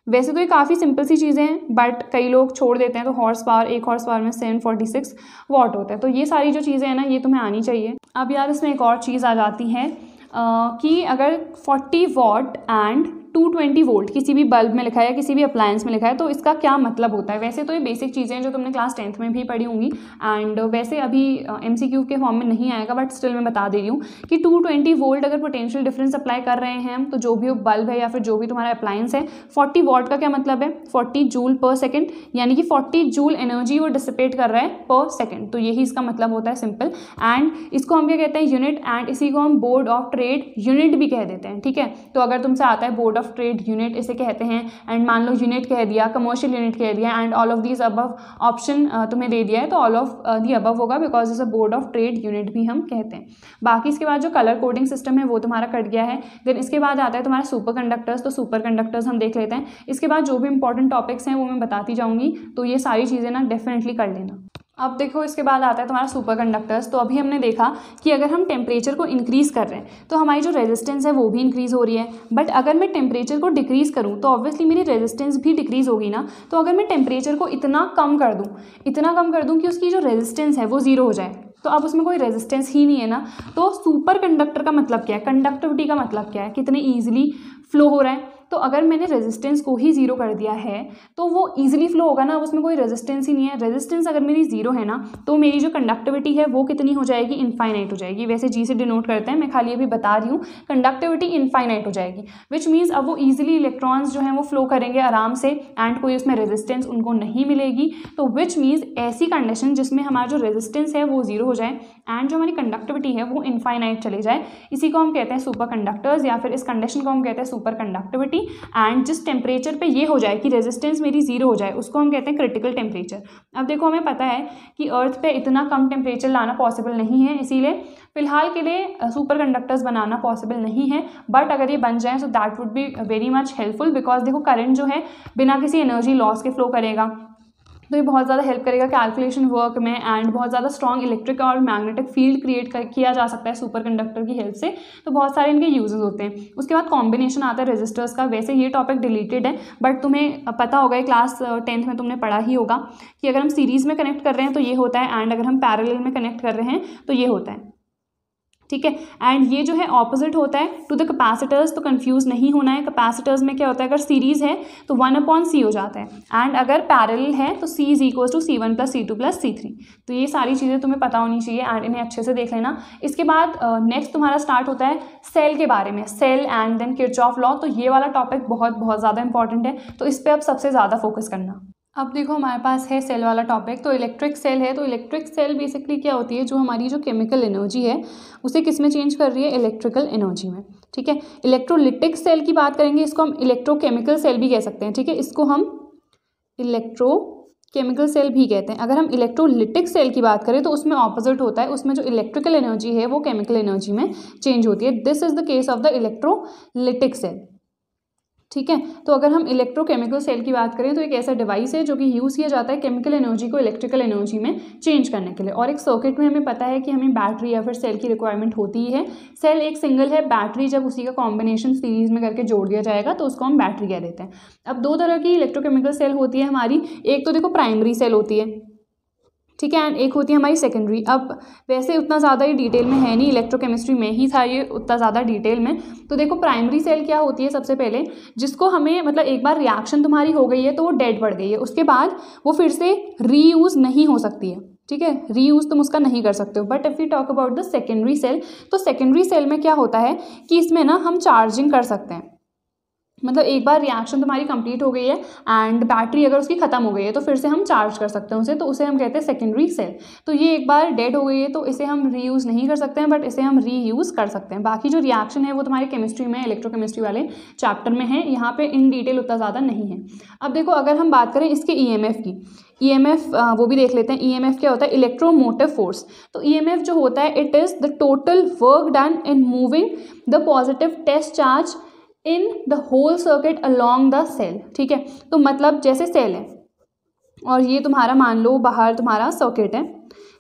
वैसे तो ये काफ़ी सिंपल सी चीज़ें हैं बट कई लोग छोड़ देते हैं। तो हॉर्स पावर, एक हॉर्स पावर में 746 वॉट होता है। तो ये सारी जो चीज़ें हैं ना ये तुम्हें आनी चाहिए। अब यार इसमें एक और चीज़ आ जाती है कि अगर 40 वॉट एंड 220 वोल्ट किसी भी बल्ब में लिखा है या किसी भी अप्लायंस में लिखा है तो इसका क्या मतलब होता है। वैसे तो ये बेसिक चीज़ें हैं जो तुमने क्लास 10th में भी पढ़ी होंगी एंड वैसे अभी MCQ के फॉर्म में नहीं आएगा बट स्टिल मैं बता दे रही हूँ कि 220 वोल्ट अगर पोटेंशियल डिफरेंस अप्लाई कर रहे हैं हम, तो जो भी वो बल्ब है या फिर जो भी तुम्हारा अप्लायंस है, 40 वॉट का क्या मतलब है, 40 जूल पर सेकेंड, यानी कि 40 जूल एनर्जी वो डिसिपेट कर रहा है पर सेकेंड। तो यही इसका मतलब होता है सिंपल। एंड इसको हम क्या कहते हैं, यूनिट, एंड इसी को हम बोर्ड ऑफ ट्रेड यूनिट भी कह देते हैं, ठीक है। तो अगर तुमसे आता है बोर्ड ऑफ ट्रेड यूनिट इसे कहते हैं एंड मान लो यूनिट कह दिया, कमर्शियल यूनिट कह दिया and all of these above option तुम्हें दे दिया है तो ऑल ऑफ दी अबव होगा because is a board of trade unit भी हम कहते हैं। बाकी इसके बाद जो कलर कोडिंग सिस्टम है वो तुम्हारा कट गया है। देन इसके बाद आता है तुम्हारा सुपर कंडक्टर्स। तो सुपर कंडक्टर्स हम देख लेते हैं। इसके बाद जो भी इंपॉर्टेंट टॉपिक्स हैं वो मैं बताती जाऊंगी, तो ये सारी चीज़ें ना डेफिनेटली कर लेना। अब देखो इसके बाद आता है तुम्हारा सुपर कंडक्टर्स। तो अभी हमने देखा कि अगर हम टेम्परेचर को इंक्रीज़ कर रहे हैं तो हमारी जो रेजिस्टेंस है वो भी इंक्रीज़ हो रही है, बट अगर मैं टेम्परेचर को डिक्रीज़ करूँ तो ऑब्वियसली मेरी रेजिस्टेंस भी डिक्रीज़ होगी ना। तो अगर मैं टेम्परेचर को इतना कम कर दूँ कि उसकी जो रेजिस्टेंस है वो ज़ीरो हो जाए, तो अब उसमें कोई रेजिस्टेंस ही नहीं है ना। तो सुपर कंडक्टर का मतलब क्या है, कंडक्टिविटी का मतलब क्या है, कितने ईजिली फ्लो हो रहा है। तो अगर मैंने रेजिस्टेंस को ही जीरो कर दिया है तो वो ईजिली फ्लो होगा ना, उसमें कोई रेजिस्टेंस ही नहीं है। रेजिस्टेंस अगर मेरी जीरो है ना तो मेरी जो कंडक्टिविटी है वो कितनी हो जाएगी, इनफाइनाइट हो जाएगी। वैसे जी से डिनोट करते हैं, मैं खाली अभी बता रही हूँ, कंडक्टिविटी इनफाइनाइट हो जाएगी, विच मीन्स अब वो ईजिली इलेक्ट्रॉन्स जो हैं वो फ्लो करेंगे आराम से एंड कोई उसमें रेजिस्टेंस उनको नहीं मिलेगी। तो विच मीन्स ऐसी कंडीशन जिसमें हमारा जो रेजिस्टेंस है वो जीरो हो जाए एंड जो हमारी कंडक्टिविटी है वो इनफाइनाइट चले जाए, इसी को हम कहते हैं सुपर कंडक्टर्स, या फिर इस कंडीशन को हम कहते हैं सुपर कंडक्टिविटी। एंड जिस टेम्परेचर पे ये हो जाए कि रेजिस्टेंस मेरी जीरो हो जाए उसको हम कहते हैं क्रिटिकल टेम्परेचर। अब देखो हमें पता है कि अर्थ पे इतना कम टेम्परेचर लाना पॉसिबल नहीं है, इसीलिए फिलहाल के लिए सुपर कंडक्टर्स बनाना पॉसिबल नहीं है, बट अगर ये बन जाए सो that would be very much helpful, because देखो करंट जो है बिना किसी एनर्जी लॉस के फ्लो करेगा, तो ये बहुत ज़्यादा हेल्प करेगा कैलकुलेशन वर्क में एंड बहुत ज़्यादा स्ट्रॉन्ग इलेक्ट्रिक और मैग्नेटिक फील्ड क्रिएट किया जा सकता है सुपर कंडक्टर की हेल्प से। तो बहुत सारे इनके यूजेस होते हैं। उसके बाद कॉम्बिनेशन आता है रेजिस्टर्स का। वैसे ये टॉपिक डिलीटेड है बट तुम्हें पता होगा, क्लास 10th में तुमने पढ़ा ही होगा कि अगर हम सीरीज़ में कनेक्ट कर रहे हैं तो ये होता है एंड अगर हम पैरेलल में कनेक्ट कर रहे हैं तो ये होता है, ठीक है। एंड ये जो है ऑपोजिट होता है टू द कैपेसिटर्स, तो कंफ्यूज नहीं होना है। कैपेसिटर्स में क्या होता है, अगर सीरीज है तो 1/c हो जाता है एंड अगर पैरेलल है तो C = C1 + C2 + C3। तो ये सारी चीज़ें तुम्हें पता होनी चाहिए एंड इन्हें अच्छे से देख लेना। इसके बाद नेक्स्ट तुम्हारा स्टार्ट होता है सेल के बारे में, cell and then Kirchhoff law. तो ये वाला टॉपिक बहुत बहुत ज़्यादा इंपॉर्टेंट है, तो इस पर अब सबसे ज़्यादा फोकस करना। अब देखो हमारे पास है सेल वाला टॉपिक, तो इलेक्ट्रिक सेल है। तो इलेक्ट्रिक सेल बेसिकली क्या होती है, जो हमारी जो केमिकल एनर्जी है उसे किस में चेंज कर रही है, इलेक्ट्रिकल एनर्जी में, ठीक है। इलेक्ट्रोलिटिक सेल की बात करेंगे, इसको हम इलेक्ट्रोकेमिकल सेल भी कह सकते हैं, ठीक है। इसको हम इलेक्ट्रोकेमिकल सेल भी कहते हैं। अगर हम इलेक्ट्रोलिटिक सेल की बात करें तो उसमें ऑपोजिट होता है, उसमें जो इलेक्ट्रिकल एनर्जी है वो केमिकल एनर्जी में चेंज होती है। This is the case of the electrolytic cell, ठीक है। तो अगर हम इलेक्ट्रोकेमिकल सेल की बात करें तो एक ऐसा डिवाइस है जो कि यूज़ किया जाता है केमिकल एनर्जी को इलेक्ट्रिकल एनर्जी में चेंज करने के लिए। और एक सर्किट में हमें पता है कि हमें बैटरी या फिर सेल की रिक्वायरमेंट होती ही है। सेल एक सिंगल है, बैटरी जब उसी का कॉम्बिनेशन सीरीज में करके जोड़ दिया जाएगा तो उसको हम बैटरी कह देते हैं। अब दो तरह की इलेक्ट्रोकेमिकल सेल होती है हमारी, एक तो देखो प्राइमरी सेल होती है, ठीक है, एंड एक होती है हमारी सेकेंडरी। अब वैसे उतना ज़्यादा ही डिटेल में है नहीं, इलेक्ट्रोकेमिस्ट्री में ही था ये उतना ज़्यादा डिटेल में। तो देखो प्राइमरी सेल क्या होती है, सबसे पहले जिसको हमें मतलब एक बार रिएक्शन तुम्हारी हो गई है तो वो डेड पड़ गई है, उसके बाद वो फिर से रीयूज़ नहीं हो सकती है, ठीक है, रीयूज़ तुम उसका नहीं कर सकते हो। But if you talk about the secondary cell, तो सेकेंडरी सेल में क्या होता है कि इसमें ना हम चार्जिंग कर सकते हैं। मतलब एक बार रिएक्शन तुम्हारी कंप्लीट हो गई है एंड बैटरी अगर उसकी ख़त्म हो गई है तो फिर से हम चार्ज कर सकते हैं उसे, तो उसे हम कहते हैं सेकेंडरी सेल। तो ये एक बार डेड हो गई है तो इसे हम रीयूज़ नहीं कर सकते हैं, बट इसे हम रीयूज़ कर सकते हैं। बाकी जो रिएक्शन है वो तुम्हारे केमिस्ट्री में, इलेक्ट्रोकेमिस्ट्री वाले चैप्टर में है, यहाँ पे इन डिटेल उतना ज़्यादा नहीं है। अब देखो अगर हम बात करें इसके EMF की, EMF वो भी देख लेते हैं। EMF क्या होता है, इलेक्ट्रोमोटिव फोर्स। तो EMF जो होता है it is the total work done in moving the positive test charge in the whole circuit along the cell, ठीक है। तो मतलब जैसे सेल है और ये तुम्हारा मान लो बाहर तुम्हारा सर्किट है,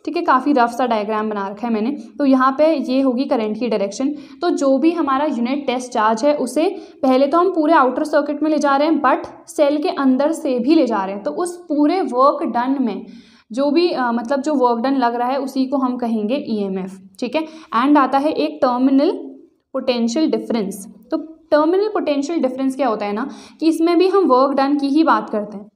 ठीक है, काफ़ी रफ सा डायग्राम बना रखा है मैंने। तो यहाँ पे ये होगी करंट की डायरेक्शन। तो जो भी हमारा यूनिट टेस्ट चार्ज है उसे पहले तो हम पूरे आउटर सर्किट में ले जा रहे हैं, बट सेल के अंदर से भी ले जा रहे हैं। तो उस पूरे वर्क डन में जो भी मतलब जो वर्क डन लग रहा है उसी को हम कहेंगे EMF, ठीक है। एंड आता है एक टर्मिनल पोटेंशियल डिफरेंस। तो टर्मिनल पोटेंशियल डिफरेंस क्या होता है ना, कि इसमें भी हम वर्क डन की ही बात करते हैं,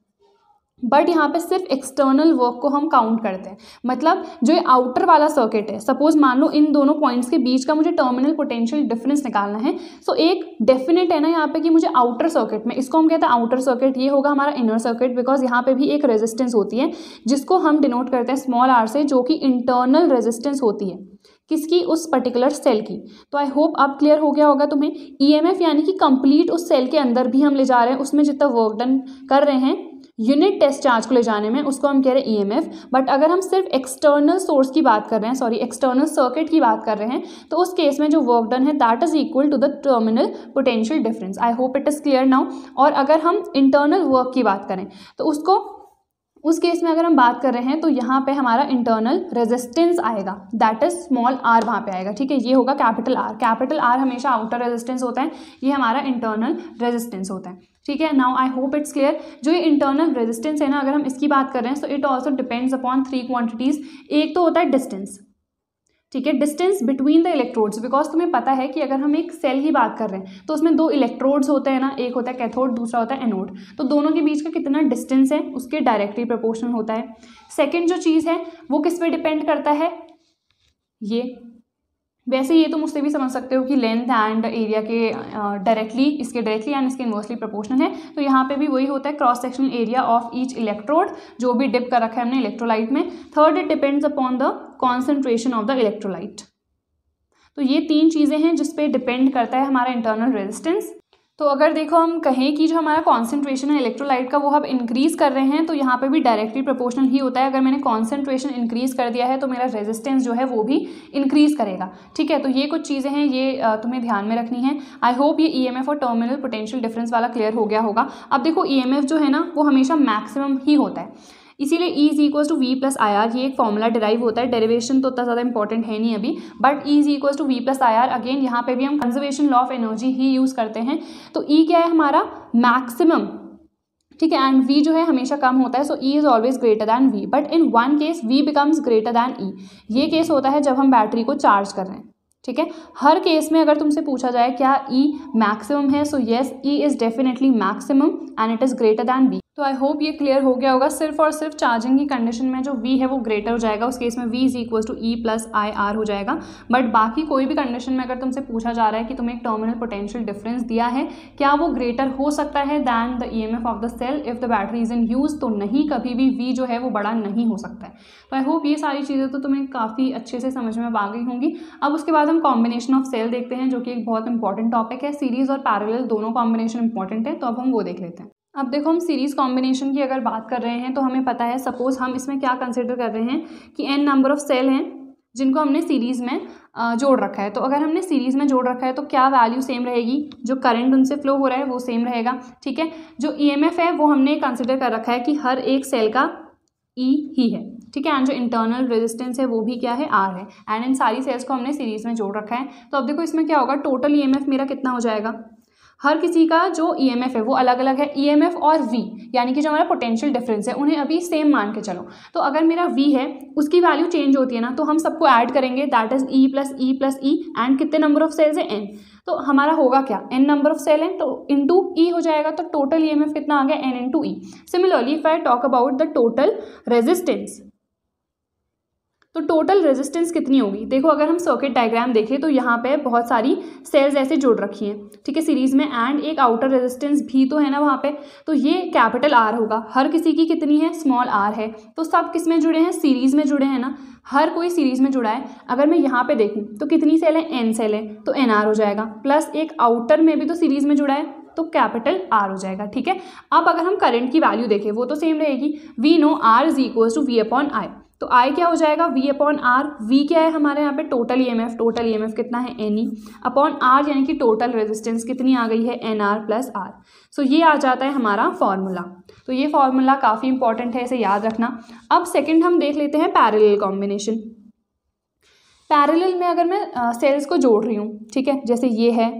बट यहाँ पे सिर्फ एक्सटर्नल वर्क को हम काउंट करते हैं। मतलब जो ये आउटर वाला सर्किट है, सपोज मान लो इन दोनों पॉइंट्स के बीच का मुझे टर्मिनल पोटेंशियल डिफरेंस निकालना है। सो एक डेफिनेट है ना यहाँ पे कि मुझे आउटर सर्किट में, इसको हम कहते हैं आउटर सर्किट, ये होगा हमारा इनर सर्किट, बिकॉज यहाँ पे भी एक रेजिस्टेंस होती है जिसको हम डिनोट करते हैं स्मॉल r से, जो कि इंटरनल रेजिस्टेंस होती है किसकी, उस पर्टिकुलर सेल की। तो आई होप अब क्लियर हो गया होगा तुम्हें। EMF यानी कि कंप्लीट उस सेल के अंदर भी हम ले जा रहे हैं, उसमें जितना वर्क डन कर रहे हैं यूनिट टेस्ट चार्ज को ले जाने में, उसको हम कह रहे हैं EMF। बट अगर हम सिर्फ एक्सटर्नल सोर्स की बात कर रहे हैं, सॉरी एक्सटर्नल सर्किट की बात कर रहे हैं, तो उस केस में जो वर्क डन है that is equal to the terminal potential difference. I hope it is clear now. और अगर हम इंटरनल वर्क की बात करें तो उसको, उस केस में अगर हम बात कर रहे हैं तो यहाँ पे हमारा इंटरनल रेजिस्टेंस आएगा, दैट इज स्मॉल r वहाँ पे आएगा, ठीक है। ये होगा कैपिटल R। कैपिटल R हमेशा आउटर रेजिस्टेंस होता है, ये हमारा इंटरनल रेजिस्टेंस होता है, ठीक है। Now I hope it's clear. जो ये इंटरनल रेजिस्टेंस है ना, अगर हम इसकी बात कर रहे हैं तो it also depends upon 3 quantities. एक तो होता है डिस्टेंस, ठीक है, distance between the electrodes, because तुम्हें पता है कि अगर हम एक सेल की बात कर रहे हैं तो उसमें 2 इलेक्ट्रोड्स होते हैं ना, एक होता है कैथोड, दूसरा होता है एनोड, तो दोनों के बीच का कितना डिस्टेंस है उसके डायरेक्टली प्रोपोर्शनल होता है। सेकेंड जो चीज़ है वो किस पे डिपेंड करता है, ये वैसे ये तुम उससे भी समझ सकते हो कि लेंथ एंड एरिया के डायरेक्टली, इसके डायरेक्टली एंड इसके इनवर्सली प्रोपोर्शनल है, तो यहाँ पे भी वही होता है cross sectional area of each electrode जो भी डिप कर रखा है हमने इलेक्ट्रोलाइट में। Third, it depends upon the concentration of the electrolyte. तो ये 3 चीज़ें हैं जिस पे डिपेंड करता है हमारा इंटरनल रेजिस्टेंस। तो अगर देखो हम कहें कि जो हमारा कॉन्सेंट्रेशन है इलेक्ट्रोलाइट का वो हम इंक्रीज कर रहे हैं तो यहाँ पे भी डायरेक्टली प्रोपोर्शनल ही होता है। अगर मैंने कॉन्सेंट्रेशन इंक्रीज कर दिया है तो मेरा रेजिस्टेंस जो है वो भी इंक्रीज करेगा। ठीक है, तो ये कुछ चीज़ें हैं, ये तुम्हें ध्यान में रखनी है। आई होप ये ईएमएफ और टर्मिनल पोटेंशियल डिफरेंस वाला क्लियर हो गया होगा। अब देखो ईएमएफ जो है ना वो हमेशा मैक्सिमम ही होता है, इसीलिए E is equal to V plus I R, ये एक फॉर्मूला डिराइव होता है। डेरिवेशन तो उतना ज़्यादा इंपॉर्टेंट है नहीं अभी, but E is equal to V plus I R. Again यहाँ पे भी हम कंजर्वेशन लॉ ऑफ एनर्जी ही यूज़ करते हैं। तो E क्या है हमारा मैक्सिमम, ठीक है, एंड V जो है हमेशा कम होता है, सो E is always greater than V, but in one case V becomes greater than E। ये केस होता है जब हम बैटरी को चार्ज कर रहे हैं। ठीक है, हर केस में अगर तुमसे पूछा जाए क्या E मैक्सिमम है, so yes, E is definitely maximum and it is greater than V। तो आई होप ये क्लियर हो गया होगा। सिर्फ और सिर्फ चार्जिंग की कंडीशन में जो V है वो ग्रेटर हो जाएगा, उस केस में V is equal to E plus I R हो जाएगा। बट बाकी कोई भी कंडीशन में अगर तुमसे पूछा जा रहा है कि तुम्हें एक टर्मिनल पोटेंशियल डिफरेंस दिया है, क्या वो ग्रेटर हो सकता है than the EMF of the cell if the battery is in use, तो नहीं, कभी भी V जो है वो बड़ा नहीं हो सकता है। तो आई होप ये सारी चीज़ें तो तुम्हें काफ़ी अच्छे से समझ में आ गई होंगी। अब उसके बाद हम कॉम्बिनेशन ऑफ सेल देखते हैं, जो कि एक बहुत इंपॉर्टेंट टॉपिक है। सीरीज और पैरेलल दोनों कॉम्बिनेशन इंपॉर्टेंट है, तो अब हम वो देख लेते हैं। अब देखो हम सीरीज़ कॉम्बिनेशन की अगर बात कर रहे हैं तो हमें पता है, सपोज हम इसमें क्या कंसिडर कर रहे हैं कि n नंबर ऑफ सेल हैं जिनको हमने सीरीज़ में जोड़ रखा है। तो अगर हमने सीरीज़ में जोड़ रखा है तो क्या वैल्यू सेम रहेगी, जो करंट उनसे फ्लो हो रहा है वो सेम रहेगा। ठीक है, जो ईएमएफ है वो हमने कंसिडर कर रखा है कि हर एक सेल का E ही है। ठीक है, एंड जो इंटरनल रेजिस्टेंस है वो भी क्या है, R है, एंड इन सारी सेल्स को हमने सीरीज़ में जोड़ रखा है। तो अब देखो इसमें क्या होगा, टोटल ईएमएफ मेरा कितना हो जाएगा। हर किसी का जो ईएमएफ है वो अलग अलग है, ईएमएफ और V यानी कि जो हमारा पोटेंशियल डिफरेंस है उन्हें अभी सेम मान के चलो। तो अगर मेरा V है उसकी वैल्यू चेंज होती है ना, तो हम सबको ऐड करेंगे, that is E plus E plus E, and कितने नंबर ऑफ सेल्स है N, तो हमारा होगा क्या, N नंबर ऑफ सेल है तो इंटू E हो जाएगा, तो टोटल ईएमएफ कितना आ गया, N into E। Similarly if I talk about the total resistance, तो टोटल रेजिस्टेंस कितनी होगी। देखो अगर हम सर्किट डायग्राम देखें तो यहाँ पे बहुत सारी सेल्स ऐसे जोड़ रखी हैं, ठीक है, सीरीज में, एंड एक आउटर रेजिस्टेंस भी तो है ना वहाँ पे, तो ये कैपिटल R होगा। हर किसी की कितनी है, स्मॉल r है, तो सब किस में जुड़े हैं, सीरीज में जुड़े हैं ना, हर कोई सीरीज में जुड़ा है। अगर मैं यहाँ पे देखूँ तो कितनी सेल है, n सेल है, तो NR हो जाएगा, प्लस एक आउटर में भी तो सीरीज में जुड़ा है तो कैपिटल R हो जाएगा। ठीक है, अब अगर हम करंट की वैल्यू देखें वो तो सेम रहेगी, we know R is equal to V upon I, तो I क्या हो जाएगा, V अपॉन R। V क्या है हमारे यहाँ पे, टोटल ईएमएफ कितना है, NE अपॉन R, यानी कि टोटल रेजिस्टेंस कितनी आ गई है, NR प्लस R। सो ये आ जाता है हमारा फॉर्मूला। तो ये फॉर्मूला काफ़ी इंपॉर्टेंट है, इसे याद रखना। अब सेकंड हम देख लेते हैं पैरेलल कॉम्बिनेशन। पैरेलल में अगर मैं सेल्स को जोड़ रही हूँ, ठीक है, जैसे ये है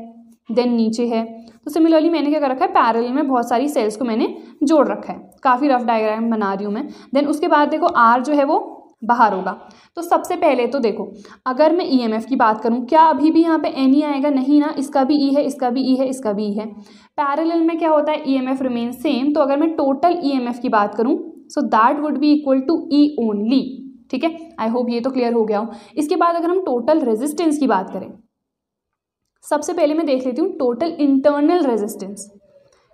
देन नीचे है, तो सिमिलरली मैंने क्या कर रखा है, पैरेलल में बहुत सारी सेल्स को मैंने जोड़ रखा है, काफ़ी रफ डायग्राम बना रही हूँ मैं। देन उसके बाद देखो R जो है वो बाहर होगा। तो सबसे पहले तो देखो अगर मैं ईएमएफ की बात करूँ, क्या अभी भी यहाँ पे NE आएगा, नहीं ना, इसका भी E है, इसका भी E है, इसका भी E है। पैरेलल में क्या होता है, ईएमएफ रिमेन सेम, तो अगर मैं टोटल ईएमएफ की बात करूँ so that would be equal to E only. ठीक है, आई होप ये तो क्लियर हो गया हो। इसके बाद अगर हम टोटल रेजिस्टेंस की बात करें, सबसे पहले मैं देख लेती हूँ टोटल इंटरनल रेजिस्टेंस।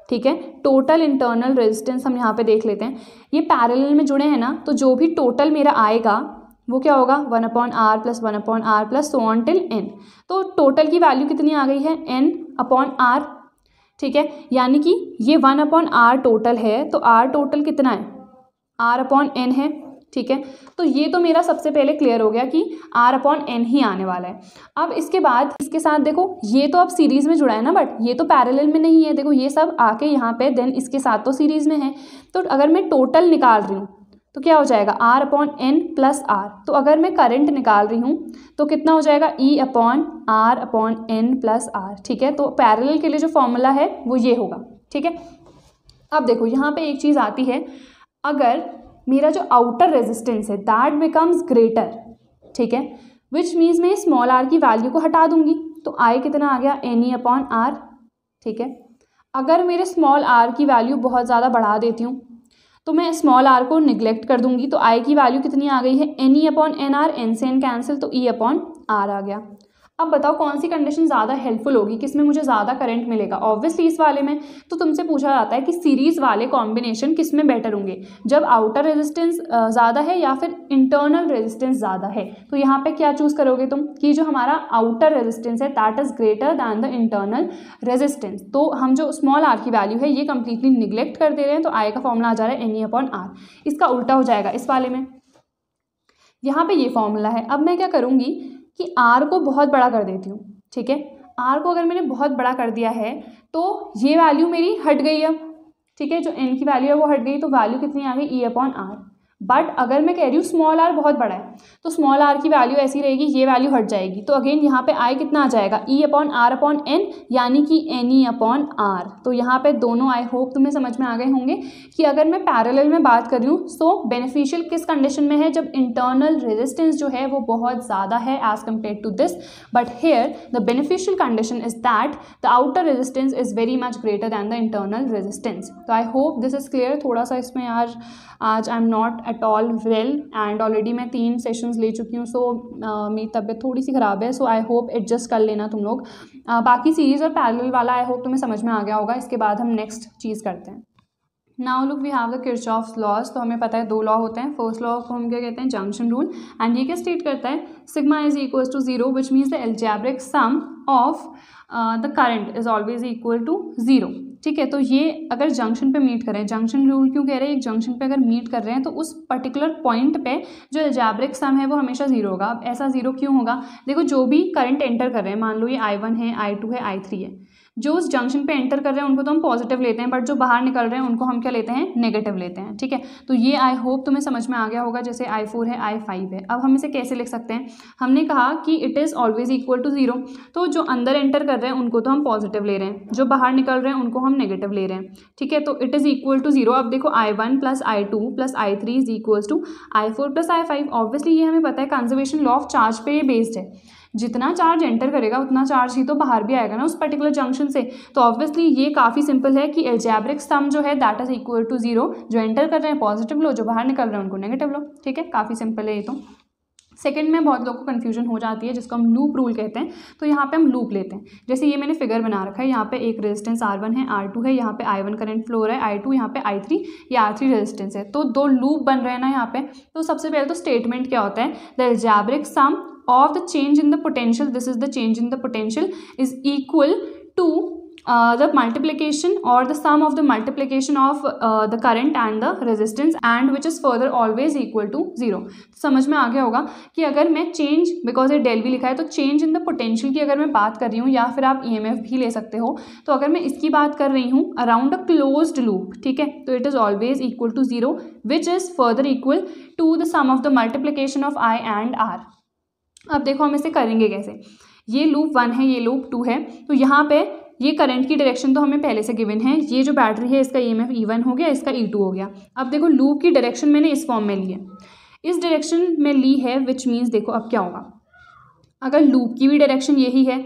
ठीक है, टोटल इंटरनल रेजिस्टेंस हम यहाँ पे देख लेते हैं। ये पैरेलल में जुड़े हैं ना, तो जो भी टोटल मेरा आएगा वो क्या होगा, 1 upon R plus 1 upon R plus so on till N। तो टोटल की वैल्यू कितनी आ गई है, N अपॉन R। ठीक है, यानी कि ये 1 अपॉन R टोटल है, तो R टोटल कितना है, R अपॉन N है। ठीक है, तो ये तो मेरा सबसे पहले क्लियर हो गया कि R अपॉन N ही आने वाला है। अब इसके बाद इसके साथ देखो ये तो अब सीरीज़ में जुड़ा है ना, बट ये तो पैरेलल में नहीं है। देखो ये सब आके यहाँ पे देन इसके साथ तो सीरीज़ में है। तो अगर मैं टोटल निकाल रही हूँ तो क्या हो जाएगा, R upon N plus R। तो अगर मैं करंट निकाल रही हूँ तो कितना हो जाएगा, E upon R upon N plus R। ठीक है, तो पैरेलल के लिए जो फॉर्मूला है वो ये होगा। ठीक है, अब देखो यहाँ पे एक चीज़ आती है, अगर मेरा जो आउटर रेजिस्टेंस है दैट बिकम्स ग्रेटर, ठीक है, विच मीन्स मैं स्मॉल आर की वैल्यू को हटा दूंगी, तो आई कितना आ गया NE/R। ठीक है, अगर मेरे स्मॉल आर की वैल्यू बहुत ज़्यादा बढ़ा देती हूँ तो मैं स्मॉल आर को निगलेक्ट कर दूंगी, तो आई की वैल्यू कितनी आ गई है NE/NR, N से N कैंसिल, तो E/R आ गया। अब बताओ कौन सी कंडीशन ज़्यादा हेल्पफुल होगी, किसमें मुझे ज़्यादा करंट मिलेगा। ऑब्वियसली इस वाले में। तो तुमसे पूछा जाता है कि सीरीज़ वाले कॉम्बिनेशन किस में बेटर होंगे, जब आउटर रेजिस्टेंस ज़्यादा है या फिर इंटरनल रेजिस्टेंस ज़्यादा है। तो यहाँ पे क्या चूज़ करोगे तुम कि जो हमारा आउटर रेजिस्टेंस है that is greater than the internal resistance. तो हम जो स्मॉल आर की वैल्यू है ये कंप्लीटली निगलेक्ट कर दे रहे हैं, तो आई का फॉर्मूला आ जा रहा है NE/R। इसका उल्टा हो जाएगा इस वाले में। यहाँ पे ये फॉर्मूला है। अब मैं क्या करूँगी कि R को बहुत बड़ा कर देती हूँ। ठीक है, R को अगर मैंने बहुत बड़ा कर दिया है तो ये वैल्यू मेरी हट गई अब। ठीक है, जो N की वैल्यू है वो हट गई, तो वैल्यू कितनी आ गई E/R। बट अगर मैं कह रही हूँ स्मॉल आर बहुत बड़ा है तो स्मॉल आर की वैल्यू ऐसी रहेगी, ये वैल्यू हट जाएगी, तो अगेन यहाँ पे आई कितना आ जाएगा E/R/N, यानी कि NE/R। तो यहाँ पे दोनों आई होप तुम्हें समझ में आ गए होंगे कि अगर मैं पैरेलल में बात कर रही हूँ सो बेनिफिशियल किस कंडीशन में है, जब इंटरनल रेजिस्टेंस जो है वो बहुत ज़्यादा है as compare to this, but here the beneficial condition is that the outer resistance is very much greater than the internal resistance. तो I hope this is clear. थोड़ा सा इसमें आज I am not at all well and already मैं 3 sessions ले चुकी हूँ, सो मेरी तबीयत थोड़ी सी ख़राब है, सो आई होप एडजस्ट कर लेना तुम लोग। बाकी सीरीज़ और पैरेलल वाला आई होप तुम्हें समझ में आ गया होगा। इसके बाद हम नेक्स्ट चीज़ करते हैं। Now look we have the Kirchhoff's laws. तो हमें पता है 2 लॉ होते हैं। फर्स्ट लॉ को हम क्या कहते हैं, जंक्शन रूल, एंड ये क्या स्टेट करता है, sigma is equal to 0 which means the algebraic sum of the current is always equal to 0। ठीक है, तो ये अगर जंक्शन पे मीट करें, जंक्शन रूल क्यों कह रहे हैं, एक जंक्शन पे अगर मीट कर रहे हैं तो उस पर्टिकुलर पॉइंट पे जो एल्जेब्रिक सम है वो हमेशा 0 होगा। अब ऐसा 0 क्यों होगा, देखो जो भी करंट एंटर कर रहे हैं, मान लो ये I1 है, I2 है, I3 है, जो उस जंक्शन पे एंटर कर रहे हैं उनको तो हम पॉजिटिव लेते हैं, बट जो बाहर निकल रहे हैं उनको हम क्या लेते हैं, नेगेटिव लेते हैं। ठीक है, तो ये आई होप तुम्हें समझ में आ गया होगा। जैसे I4 है, I5 है, अब हम इसे कैसे लिख सकते हैं, हमने कहा कि it is always equal to 0, तो जो अंदर एंटर कर रहे हैं उनको तो हम पॉजिटिव ले रहे हैं, जो बाहर निकल रहे हैं उनको हम नेगेटिव ले रहे हैं। ठीक है, तो इट इज़ इक्वल टू 0। अब देखो I1 plus I2 plus I3 is equal to I4 plus I5। Obviously ये हमें पता है कंजर्वेशन लॉ ऑफ चार्ज पे ये बेस्ड है, जितना चार्ज एंटर करेगा उतना चार्ज ही तो बाहर भी आएगा ना उस पर्टिकुलर जंक्शन से। तो ऑब्वियसली ये काफ़ी सिंपल है कि एल्जेब्रिक सम जो है दैट इज इक्वल टू 0, जो एंटर कर रहे हैं पॉजिटिव लो, जो बाहर निकल रहे हैं उनको नेगेटिव लो। ठीक है, काफ़ी सिंपल है ये। तो सेकंड में बहुत लोगों को कन्फ्यूजन हो जाती है जिसको हम लूप रूल कहते हैं। तो यहाँ पे हम लूप लेते हैं। जैसे ये मैंने फिगर बना रखा है, यहाँ पे एक रेजिस्टेंस R1 है, R2 है, यहाँ पे I1 करंट फ्लो हो रहा है, I2 यहाँ पे I3, ये R3 रेजिस्टेंस है। तो 2 लूप बन रहे हैं ना यहाँ पे। तो सबसे पहले तो स्टेटमेंट क्या होता है, the algebraic some of the change in the potential, this is the change in the potential, is equal to the multiplication or the sum of the multiplication of the current and the resistance, and which is further always equal to 0। समझ में आ गया होगा कि अगर मैं change, because ये del भी लिखा है, तो चेंज इन द पोटेंशियल की अगर मैं बात कर रही हूँ, या फिर आप EMF भी ले सकते हो, तो अगर मैं इसकी बात कर रही हूँ अराउंड अ क्लोज्ड लूप, ठीक है, तो it is always equal to 0 which is further equal to the sum of the multiplication of I and R। अब देखो हम इसे करेंगे कैसे, ये लूप 1 है, ये लूप 2 है, तो यहाँ पे ये करंट की डायरेक्शन तो हमें पहले से गिवन है। ये जो बैटरी है इसका EMF E1 हो गया, इसका E2 हो गया। अब देखो लूप की डायरेक्शन मैंने इस फॉर्म में ली है, इस डायरेक्शन में ली है, विच मीन्स देखो अब क्या होगा, अगर लूप की भी डायरेक्शन यही है,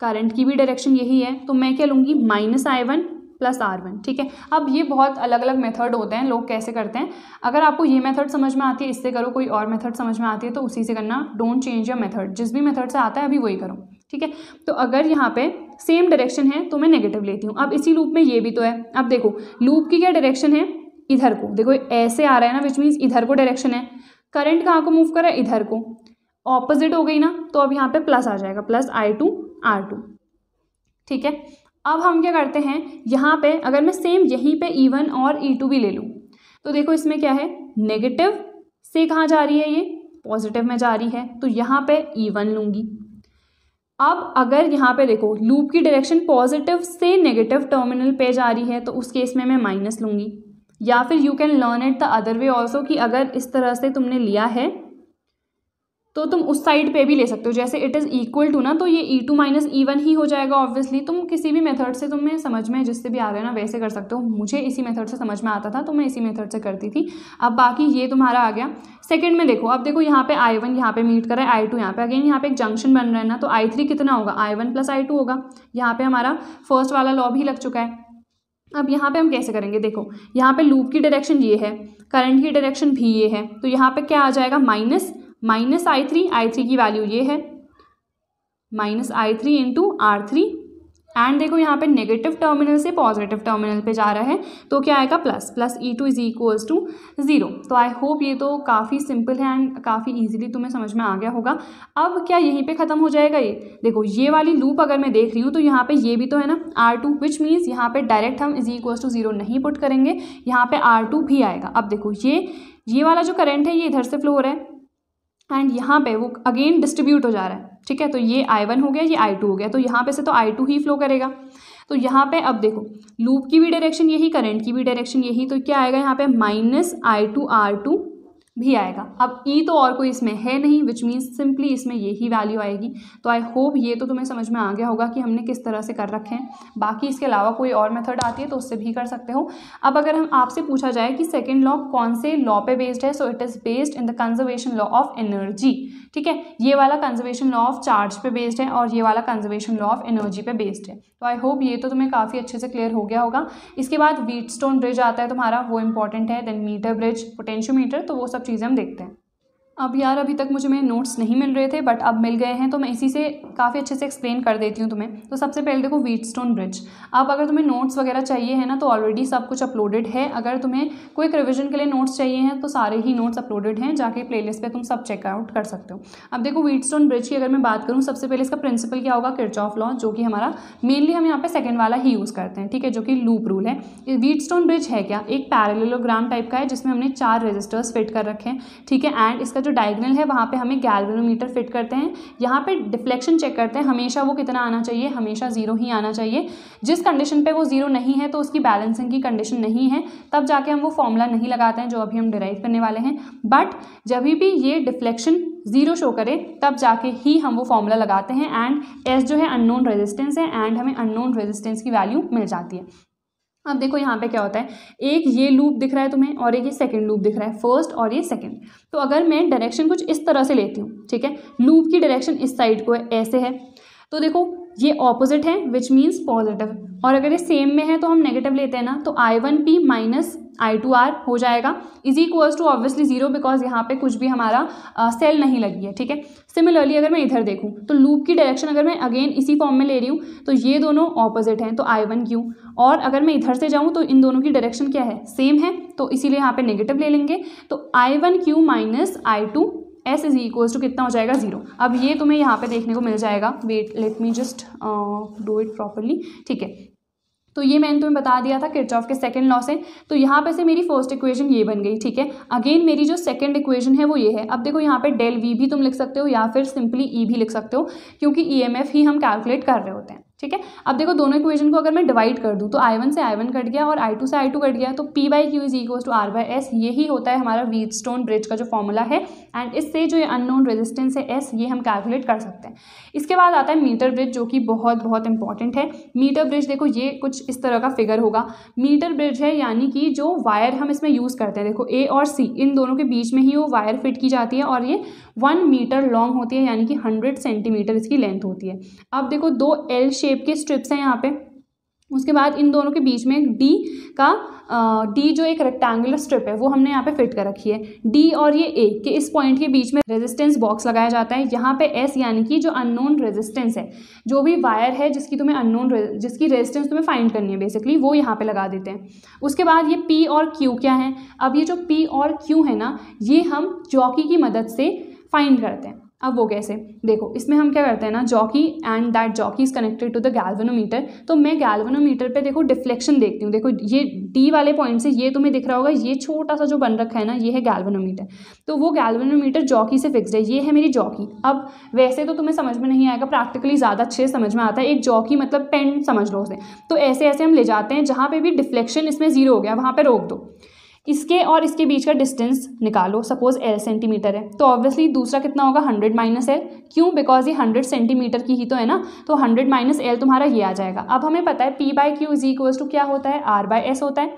करंट की भी डायरेक्शन यही है, तो मैं क्या लूँगी, -I1 प्लस R1। ठीक है, अब ये बहुत अलग अलग मेथड होते हैं, लोग कैसे करते हैं। अगर आपको ये मेथड समझ में आती है इससे करो, कोई और मेथड समझ में आती है तो उसी से करना। डोंट चेंज योर मेथड, जिस भी मेथड से आता है अभी वही करो। ठीक है, तो अगर यहाँ पे सेम डायरेक्शन है तो मैं नेगेटिव लेती हूँ। अब इसी लूप में ये भी तो है। अब देखो लूप की क्या डायरेक्शन है, इधर को, देखो ऐसे आ रहा है ना, विच मीन्स इधर को डायरेक्शन है। करंट कहाँ को मूव कर रहा है, इधर को, ऑपोजिट हो गई ना, तो अब यहाँ पे प्लस आ जाएगा, प्लस I2 R2। ठीक है, अब हम क्या करते हैं, यहाँ पे अगर मैं सेम यहीं पे E1 और E2 भी ले लूँ, तो देखो इसमें क्या है, नेगेटिव से कहाँ जा रही है, ये पॉजिटिव में जा रही है, तो यहाँ पे E1 लूँगी। अब अगर यहाँ पे देखो लूप की डायरेक्शन पॉजिटिव से नेगेटिव टर्मिनल पे जा रही है, तो उस केस में मैं माइनस लूँगी। या फिर you can learn it the other way also, कि अगर इस तरह से तुमने लिया है तो तुम उस साइड पे भी ले सकते हो, जैसे इट इज़ इक्वल टू ना, तो ये E2 माइनस E1 ही हो जाएगा ऑब्वियसली। तुम किसी भी मेथड से, तुम्हें समझ में जिससे भी आ रहा है ना वैसे कर सकते हो। मुझे इसी मेथड से समझ में आता था तो मैं इसी मेथड से करती थी। अब बाकी ये तुम्हारा आ गया। सेकंड में देखो, अब देखो यहाँ पे I1 यहाँ पे मीट कर रहा है I2 यहाँ पे, अगेन यहाँ पे एक जंक्शन बन रहा है ना, तो I3 कितना होगा, I1 प्लस I2 होगा। यहाँ पे हमारा फर्स्ट वाला लॉ भी लग चुका है। अब यहाँ पे हम कैसे करेंगे, देखो यहाँ पे लूप की डायरेक्शन ये है, करंट की डायरेक्शन भी ये है, तो यहाँ पे क्या आ जाएगा, माइनस I3 की वैल्यू ये है, minus I3 into R3, and देखो यहाँ पे नेगेटिव टर्मिनल से पॉजिटिव टर्मिनल पे जा रहा है, तो क्या आएगा, plus E2 is equals to 0। तो आई होप ये तो काफ़ी सिंपल है एंड काफ़ी इजीली तुम्हें समझ में आ गया होगा। अब क्या यहीं पे ख़त्म हो जाएगा ये, देखो ये वाली लूप अगर मैं देख रही हूँ तो यहाँ पे ये भी तो है ना R2, विच मीन्स यहाँ पे डायरेक्ट हम इज इक्वल्स टू 0 नहीं पुट करेंगे, यहाँ पे R2 भी आएगा। अब देखो ये वाला जो करंट है ये इधर से फ्लो हो रहा है एंड यहाँ पे वो अगेन डिस्ट्रीब्यूट हो जा रहा है, ठीक है। तो ये I1 हो गया, ये I2 हो गया, तो यहाँ पे से तो I2 ही फ्लो करेगा। तो यहाँ पे अब देखो लूप की भी डायरेक्शन यही, करंट की भी डायरेक्शन यही, तो क्या आएगा यहाँ पे माइनस I2 R2 भी आएगा। अब E तो और कोई इसमें है नहीं, विच मीन्स सिंपली इसमें यही वैल्यू आएगी। तो आई होप ये तो तुम्हें समझ में आ गया होगा कि हमने किस तरह से कर रखे हैं। बाकी इसके अलावा कोई और मेथड आती है तो उससे भी कर सकते हो। अब अगर हम आपसे पूछा जाए कि सेकेंड लॉ कौन से लॉ पे बेस्ड है, so it is based in the conservation law of energy, ठीक है। ये वाला कंजर्वेशन लॉ ऑफ चार्ज पे बेस्ड है और ये वाला कंजर्वेशन लॉ ऑफ एनर्जी पे बेस्ड है। तो आई होप ये तो तुम्हें काफ़ी अच्छे से क्लियर हो गया होगा। इसके बाद व्हीटस्टोन ब्रिज आता है तुम्हारा, वो इंपॉर्टेंट है, देन मीटर ब्रिज, पोटेंशियोमीटर, तो वो सब चीज़ें हम देखते हैं। अब यार अभी तक मुझे मेरे नोट्स नहीं मिल रहे थे बट अब मिल गए हैं, तो मैं इसी से काफ़ी अच्छे से एक्सप्लेन कर देती हूँ तुम्हें। तो सबसे पहले देखो व्हीटस्टोन ब्रिज। अब अगर तुम्हें नोट्स वगैरह चाहिए है ना तो ऑलरेडी सब कुछ अपलोडेड है। अगर तुम्हें कोई रिविजन के लिए नोट्स चाहिए हैं तो सारे ही नोट्स अपलोडेड हैं, जाके प्लेलिस्ट पे तुम सब चेकआउट कर सकते हो। अब देखो व्हीटस्टोन ब्रिज की अगर मैं बात करूँ, सबसे पहले इसका प्रिंसिपल क्या होगा, किरचॉफ लॉ, जो कि हमारा मेनली हम यहाँ पे सेकंड वाला ही यूज़ करते हैं, ठीक है, जो कि लूप रूल है। व्हीटस्टोन ब्रिज है क्या, एक पैरेललोग्राम टाइप का है जिसमें हमने 4 रेजिस्टर्स फिट कर रखे हैं, ठीक है। एंड इसका जो डायगोनल है वहाँ पे हमें गैल्वेनोमीटर फिट करते हैं। यहाँ पे डिफ्लेक्शन चेक करते हैं, हमेशा वो कितना आना चाहिए, हमेशा 0 ही आना चाहिए। जिस कंडीशन पे वो 0 नहीं है तो उसकी बैलेंसिंग की कंडीशन नहीं है, तब जाके हम वो फॉर्मूला नहीं लगाते हैं जो अभी हम डिराइव करने वाले हैं। बट जब भी ये डिफ्लेक्शन 0 शो करे तब जाके ही हम वो फॉर्मूला लगाते हैं। एंड S जो है अननोन रेजिस्टेंस है एंड हमें अननोन रेजिस्टेंस की वैल्यू मिल जाती है। अब देखो यहाँ पे क्या होता है, एक ये लूप दिख रहा है तुम्हें और एक ये सेकंड लूप दिख रहा है, फर्स्ट और ये सेकंड। तो अगर मैं डायरेक्शन कुछ इस तरह से लेती हूँ, ठीक है, लूप की डायरेक्शन इस साइड को ऐसे है, तो देखो ये ऑपोजिट है विच मीन्स पॉजिटिव, और अगर ये सेम में है तो हम नेगेटिव लेते हैं ना, तो I1P माइनस I2R हो जाएगा is equals to obviously 0, because यहाँ पे कुछ भी हमारा सेल नहीं लगी है, ठीक है। सिमिलरली अगर मैं इधर देखूँ तो लूप की डायरेक्शन अगर मैं अगेन इसी फॉर्म में ले रही हूँ तो ये दोनों ऑपोजिट हैं, तो I1Q, और अगर मैं इधर से जाऊँ तो इन दोनों की डायरेक्शन क्या है, सेम है, तो इसीलिए यहाँ पे नेगेटिव ले लेंगे। तो I1Q minus I2 S is equals to कितना हो जाएगा, 0। अब ये तुम्हें यहाँ पे देखने को मिल जाएगा, wait let me just do it properly, ठीक है। तो ये मैंने तुम्हें बता दिया था किरचॉफ के सेकंड लॉ से। तो यहाँ पे से मेरी फर्स्ट इक्वेशन ये बन गई, ठीक है। अगेन मेरी जो सेकंड इक्वेशन है वो ये है। अब देखो यहाँ पे डेल V भी तुम लिख सकते हो या फिर सिंपली E भी लिख सकते हो, क्योंकि EMF ही हम कैलकुलेट कर रहे होते हैं, ठीक है। अब देखो दोनों इक्वेशन को अगर मैं डिवाइड कर दूँ तो I1 से I1 कट गया और I2 से I2 कट गया, तो P/Q is equals to R/S, यही होता है हमारा व्हीटस्टोन ब्रिज का जो फॉर्मूला है। एंड इससे जो ये अननोन रेजिस्टेंस है S, ये हम कैलकुलेट कर सकते हैं। इसके बाद आता है मीटर ब्रिज, जो कि बहुत बहुत इंपॉर्टेंट है। मीटर ब्रिज देखो ये कुछ इस तरह का फिगर होगा। मीटर ब्रिज है यानी कि जो वायर हम इसमें यूज़ करते हैं, देखो A और C, इन दोनों के बीच में ही वो वायर फिट की जाती है और ये 1 मीटर लॉन्ग होती है, यानी कि 100 सेंटीमीटर इसकी लेंथ होती है। अब देखो 2 L शेप के स्ट्रिप्स हैं यहाँ पे, उसके बाद इन दोनों के बीच में D जो एक रेक्टेंगुलर स्ट्रिप है वो हमने यहाँ पे फिट कर रखी है। D और ये A के इस पॉइंट के बीच में रेजिस्टेंस बॉक्स लगाया जाता है। यहाँ पे S यानी कि जो अननोन रेजिस्टेंस है, जो भी वायर है जिसकी रेजिस्टेंस तुम्हें फाइंड करनी है बेसिकली, वो यहाँ पे लगा देते हैं। उसके बाद ये P और Q क्या है, अब ये जो P और Q है ना, ये हम जॉकी की मदद से फाइंड करते हैं। अब वो कैसे, देखो इसमें हम क्या करते हैं ना, jockey and that jockey is connected to the galvanometer. तो मैं गैल्वेनोमीटर पे देखो डिफ्लेक्शन देखती हूँ, देखो ये D वाले पॉइंट से ये तुम्हें दिख रहा होगा, ये छोटा सा जो बन रखा है ना, ये है गैल्वेनोमीटर। तो वो गैल्वेनोमीटर जॉकी से फिक्स्ड है, ये है मेरी जॉकी। अब वैसे तो तुम्हें समझ में नहीं आएगा, प्रैक्टिकली ज़्यादा अच्छे से समझ में आता है। एक जॉकी मतलब पेन समझ लो उसे। तो ऐसे ऐसे हम ले जाते हैं, जहाँ पे भी डिफ्लेक्शन इसमें 0 हो गया वहाँ पे रोक दो। इसके और इसके बीच का डिस्टेंस निकालो, सपोज L सेंटीमीटर है तो ऑब्वियसली दूसरा कितना होगा 100 माइनस L, क्यों, बिकॉज ये 100 सेंटीमीटर की ही तो है ना, तो 100 माइनस L तुम्हारा ये आ जाएगा। अब हमें पता है P/Q इज इक्वल्स टू क्या होता है, R/S होता है।